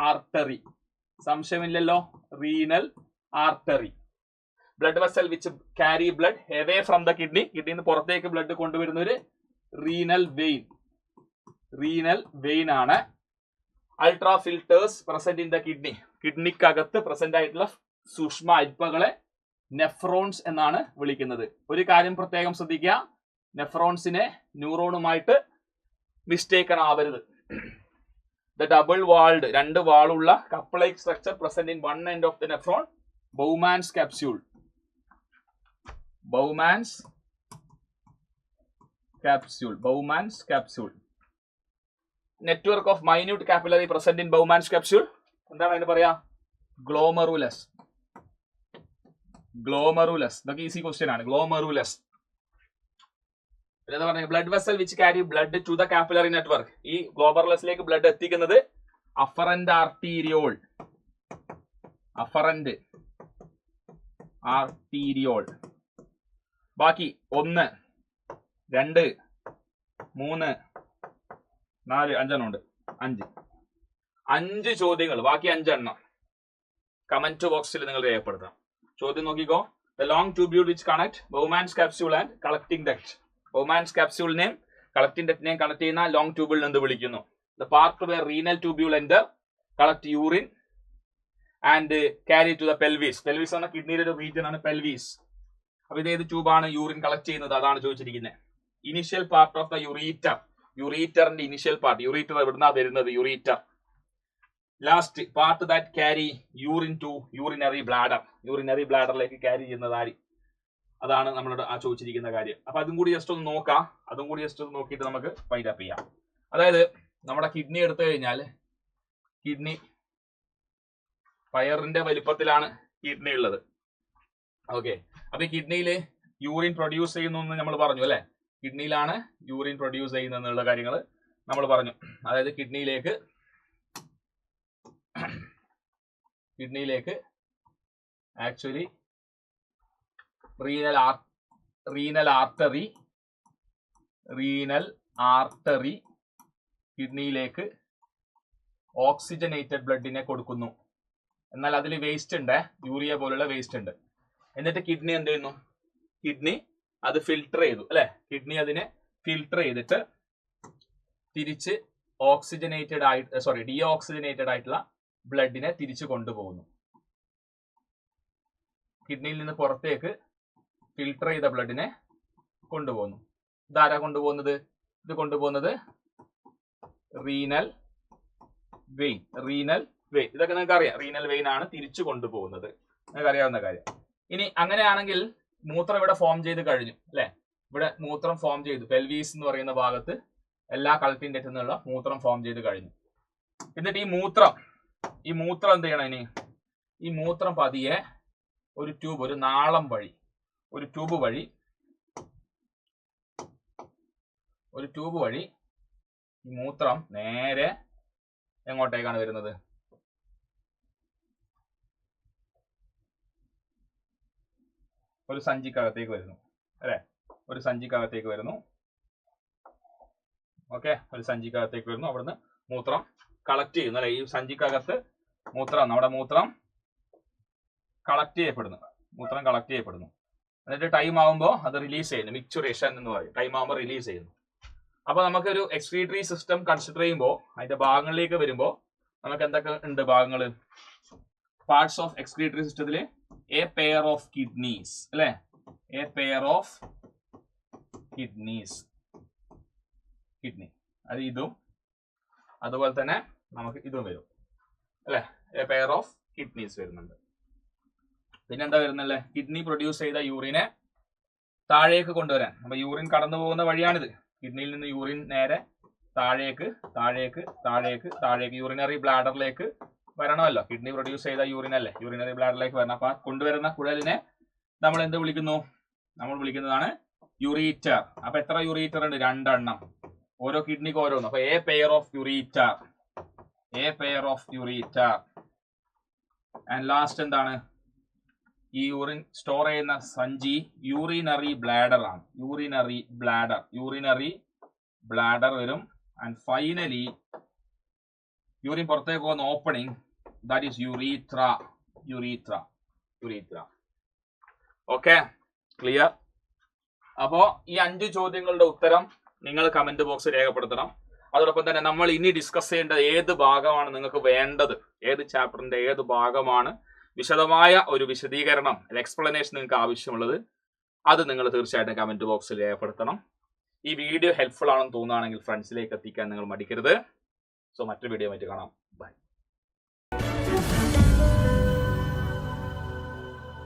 ആർട്ടറി. സംശയമില്ലല്ലോ, renal artery. Blood vessel which carry blood away from the kidney, കിഡ്നിയിൽ നിന്ന് പുറത്തേക്ക് ബ്ലഡ് കൊണ്ടുവരുന്ന ഒരു റീനൽ വെയിൻ, റീനൽ വെയിൻ ആണ്. Ultra filters present in the kidney, കിഡ്നിക്കകത്ത് പ്രസന്റ് ആയിട്ടുള്ള സൂക്ഷ്മ അരിപ്പകളെ നെഫ്രോൺസ് എന്നാണ് വിളിക്കുന്നത്. ഒരു കാര്യം പ്രത്യേകം ശ്രദ്ധിക്കുക, നെഫ്രോൺസിനെ ന്യൂറോണുമായിട്ട് മിസ്റ്റേക്കൺ ആവരുത്. ദ ഡബിൾ വാൾഡ്, രണ്ട് വാളുള്ള cup like structure present in one end of the nephron, Bowman's capsule, Bowman's capsule, Bowman's capsule. Network of minute capillary present in Bowman's capsule, എന്താണ് അതിന് പറയാ? Glomerulus, glomerulus. ഇതൊക്കെ ഈസി ക്വസ്റ്റ്യൻ ആണ്. Glomerulus. എന്താ പറഞ്ഞത്? Blood vessel which carry blood to the capillary network, ഈ ഗ്ലോമറുലസിലേക്ക് blood എത്തിക്കുന്നത് അഫറന്റ് ആർട്ടീരിയോൾ, അഫറന്റ് ആർട്ടീരിയോൾ. ബാക്കി 1, 2, 3, 4, 5 എണ്ണം ഉണ്ട്. 5 ചോദ്യങ്ങൾ, ബാക്കി 5 എണ്ണം കമന്റ് ബോക്സിൽ നിങ്ങൾ രേഖപ്പെടുത്താം. ചോദ്യം നോക്കിക്കോ. The long tubule which connect Bowman's capsule and collecting duct, Bowman's ക്യാപ്സ്യൂളിനെയും കളക്ടിംഗ് ഡക്റ്റിനെയും കണക്ട് ചെയ്യുന്ന ലോങ് ട്യൂബിൾ എന്ന് വിളിക്കുന്നു. The part where renal tubule enter collect urine and carry to the pelvis. Pelvis എന്ന കിഡ്നിയുടെ ഒരു റീജിയൻ ആണ് പെൽവിസ്. അപ്പൊ ഇത് ഏത് ട്യൂബാണ് യൂറിൻ കളക്ട് ചെയ്യുന്നത്? അതാണ് ചോദിച്ചിരിക്കുന്നത്. Initial part of the ureter, യുറീറ്ററിന്റെ ഇനിഷ്യൽ പാർട്ട്, യുറീറ്റർ എവിടുന്നാ വരുന്നത്? Ureter. Last part that carry urine to urinary bladder, urinary ബ്ലാഡറിലേക്ക് ക്യാരി ചെയ്യുന്നത് ആര്? അതാണ് നമ്മളോട് ആ ചോദിച്ചിരിക്കുന്ന കാര്യം. അപ്പൊ അതും കൂടി ജസ്റ്റ് ഒന്ന് നോക്കാം. അതും കൂടി ജസ്റ്റ് ഒന്ന് നോക്കിയിട്ട് നമുക്ക് ഫൈൻഡ് അപ്പ് ചെയ്യാം. അതായത് നമ്മുടെ കിഡ്നി എടുത്തു കഴിഞ്ഞാൽ, കിഡ്നി പയറിന്റെ വലിപ്പത്തിലാണ് കിഡ്നി ഉള്ളത്. ഓക്കെ, അപ്പൊ ഈ കിഡ്നിയിൽ യൂറിൻ പ്രൊഡ്യൂസ് ചെയ്യുന്നു എന്ന് നമ്മൾ പറഞ്ഞു അല്ലെ. കിഡ്നിയിലാണ് യൂറിൻ പ്രൊഡ്യൂസ് ചെയ്യുന്നുള്ള കാര്യങ്ങൾ നമ്മൾ പറഞ്ഞു. അതായത് കിഡ്നിയിലേക്ക് ആക്ച്വലി റീനൽ ആർട്ടറി കിഡ്നിയിലേക്ക് ഓക്സിജനേറ്റഡ് ബ്ലഡിനെ കൊടുക്കുന്നു. എന്നാൽ അതിൽ വേസ്റ്റ് ഉണ്ട്, യൂറിയ പോലുള്ള വേസ്റ്റ് ഉണ്ട്. എന്നിട്ട് കിഡ്നി എന്ത് ചെയ്യുന്നു? കിഡ്നി അത് ഫിൽട്ടർ ചെയ്തു അല്ലെ. കിഡ്നി അതിനെ ഫിൽട്ടർ ചെയ്തിട്ട് തിരിച്ച് ഡീഓക്സിജനേറ്റഡ് ആയിട്ടുള്ള ബ്ലഡിനെ തിരിച്ചു കൊണ്ടുപോകുന്നു. കിഡ്നിയിൽ നിന്ന് പുറത്തേക്ക് ഫിൽട്ടർ ചെയ്ത ബ്ലഡിനെ കൊണ്ടുപോകുന്നു. ഇതാരാ കൊണ്ടുപോകുന്നത്? ഇത് കൊണ്ടുപോകുന്നത് റീനൽ വെയിൻ. ഇതൊക്കെ നിങ്ങൾക്ക് അറിയാം. റീനൽ വെയിൻ ആണ് തിരിച്ചു കൊണ്ടുപോകുന്നത്, നിങ്ങൾക്ക് അറിയാവുന്ന കാര്യം. ഇനി അങ്ങനെയാണെങ്കിൽ മൂത്രം ഇവിടെ ഫോം ചെയ്ത് കഴിഞ്ഞു അല്ലെ. ഇവിടെ മൂത്രം ഫോം ചെയ്തു. പെൽവീസ് എന്ന് പറയുന്ന ഭാഗത്ത് എല്ലാ കളക്ടിംഗ് ഡക്റ്റിൽ നിന്നുള്ള മൂത്രം ഫോം ചെയ്ത് കഴിഞ്ഞു. എന്നിട്ട് ഈ മൂത്രം എന്ത് ചെയ്യണം? ഇനി ഈ മൂത്രം പതിയെ ഒരു ട്യൂബ്, ഒരു നാളം വഴി, ഒരു ട്യൂബ് വഴി ഈ മൂത്രം നേരെ എങ്ങോട്ടേക്കാണ് വരുന്നത്? ഒരു സഞ്ചിക്കകത്തേക്ക് വരുന്നു അല്ലെ. ഒരു സഞ്ചിക്കകത്തേക്ക് വരുന്നു. ഓക്കെ, ഒരു സഞ്ചിക്കകത്തേക്ക് വരുന്നു. അവിടുന്ന് മൂത്രം കളക്ട് ചെയ്യുന്നു അല്ലെ. ഈ സഞ്ചിക്കകത്ത് നമ്മുടെ മൂത്രം കളക്ട് ചെയ്യപ്പെടുന്നു. എന്നിട്ട് ടൈം ആകുമ്പോൾ അത് റിലീസ് ചെയ്യുന്നു. മിക്ചുറേഷൻ എന്ന് പറയും. ടൈം ആകുമ്പോൾ റിലീസ് ചെയ്യുന്നു. അപ്പൊ നമുക്കൊരു എക്സ്ക്രീറ്ററി സിസ്റ്റം കൺസിഡർ ചെയ്യുമ്പോൾ അതിന്റെ ഭാഗങ്ങളിലേക്ക് വരുമ്പോൾ നമുക്ക് എന്തൊക്കെ ഉണ്ട് ഭാഗങ്ങൾ? പാർട്സ് ഓഫ് എക്സ്ക്രീറ്ററി സിസ്റ്റത്തില് എ പെയർ ഓഫ് കിഡ്നീസ് അല്ലെ. എ പെയർ ഓഫ് കിഡ്നി അത് ഇതും, അതുപോലെ തന്നെ നമുക്ക് ഇതും വരും അല്ലെ. എ പെയർ ഓഫ് കിഡ്നീസ് വരുന്നുണ്ട്. പിന്നെന്താ വരുന്നല്ലേ? കിഡ്നി പ്രൊഡ്യൂസ് ചെയ്ത യൂറിനെ താഴേക്ക് കൊണ്ടുവരാൻ. അപ്പൊ യൂറിൻ കടന്നു പോകുന്ന വഴിയാണിത്. കിഡ്നിയിൽ നിന്ന് യൂറിൻ നേരെ താഴേക്ക് യൂറിനറി ബ്ലാഡറിലേക്ക് വരണമല്ലോ. കിഡ്നി പ്രൊഡ്യൂസ് ചെയ്ത യൂറിൻ അല്ലേ, യൂറിനറി ബ്ലാഡറിലേക്ക് വരണം. അപ്പൊ കൊണ്ടുവരുന്ന കുഴലിനെ നമ്മൾ എന്ത് വിളിക്കുന്നു? നമ്മൾ വിളിക്കുന്നതാണ് യുറീറ്റർ. അപ്പൊ എത്ര യുറീറ്റർ ഉണ്ട്? 2 എണ്ണം. ഓരോ കിഡ്നിക്ക് ഓരോന്ന്. അപ്പൊ A pair of ureter. And last എന്താണ്? ഈ യൂറിൻ സ്റ്റോർ ചെയ്യുന്ന സഞ്ചി യൂറിനറി ബ്ലാഡർ ആണ്. യൂറിനറി ബ്ലാഡർ വരും. ആൻഡ് ഫൈനലി യൂറിൻ പുറത്തേക്ക് പോകുന്ന opening, that is യുറീത്ര. Okay, clear? അപ്പോ ഈ 5 ചോദ്യങ്ങളുടെ ഉത്തരം നിങ്ങൾ കമന്റ് ബോക്സിൽ രേഖപ്പെടുത്തണം. അതോടൊപ്പം തന്നെ നമ്മൾ ഇനി ഡിസ്കസ് ചെയ്യേണ്ടത് ഏത് ഭാഗമാണ് നിങ്ങൾക്ക് വേണ്ടത്, ഏത് ചാപ്റ്ററിന്റെ ഏത് ഭാഗമാണ് വിശദമായ ഒരു വിശദീകരണം, എക്സ്പ്ലനേഷൻ നിങ്ങൾക്ക് ആവശ്യമുള്ളത്, അത് നിങ്ങൾ തീർച്ചയായിട്ടും കമന്റ് ബോക്സിൽ രേഖപ്പെടുത്തണം. ഈ വീഡിയോ ഹെൽപ്ഫുൾ ആണെന്ന് തോന്നുകയാണെങ്കിൽ ഫ്രണ്ട്സിലേക്ക് എത്തിക്കാൻ നിങ്ങൾ മടിക്കരുത്. സോ മറ്റൊരു വീഡിയോ ആയിട്ട് കാണാം. ബൈ.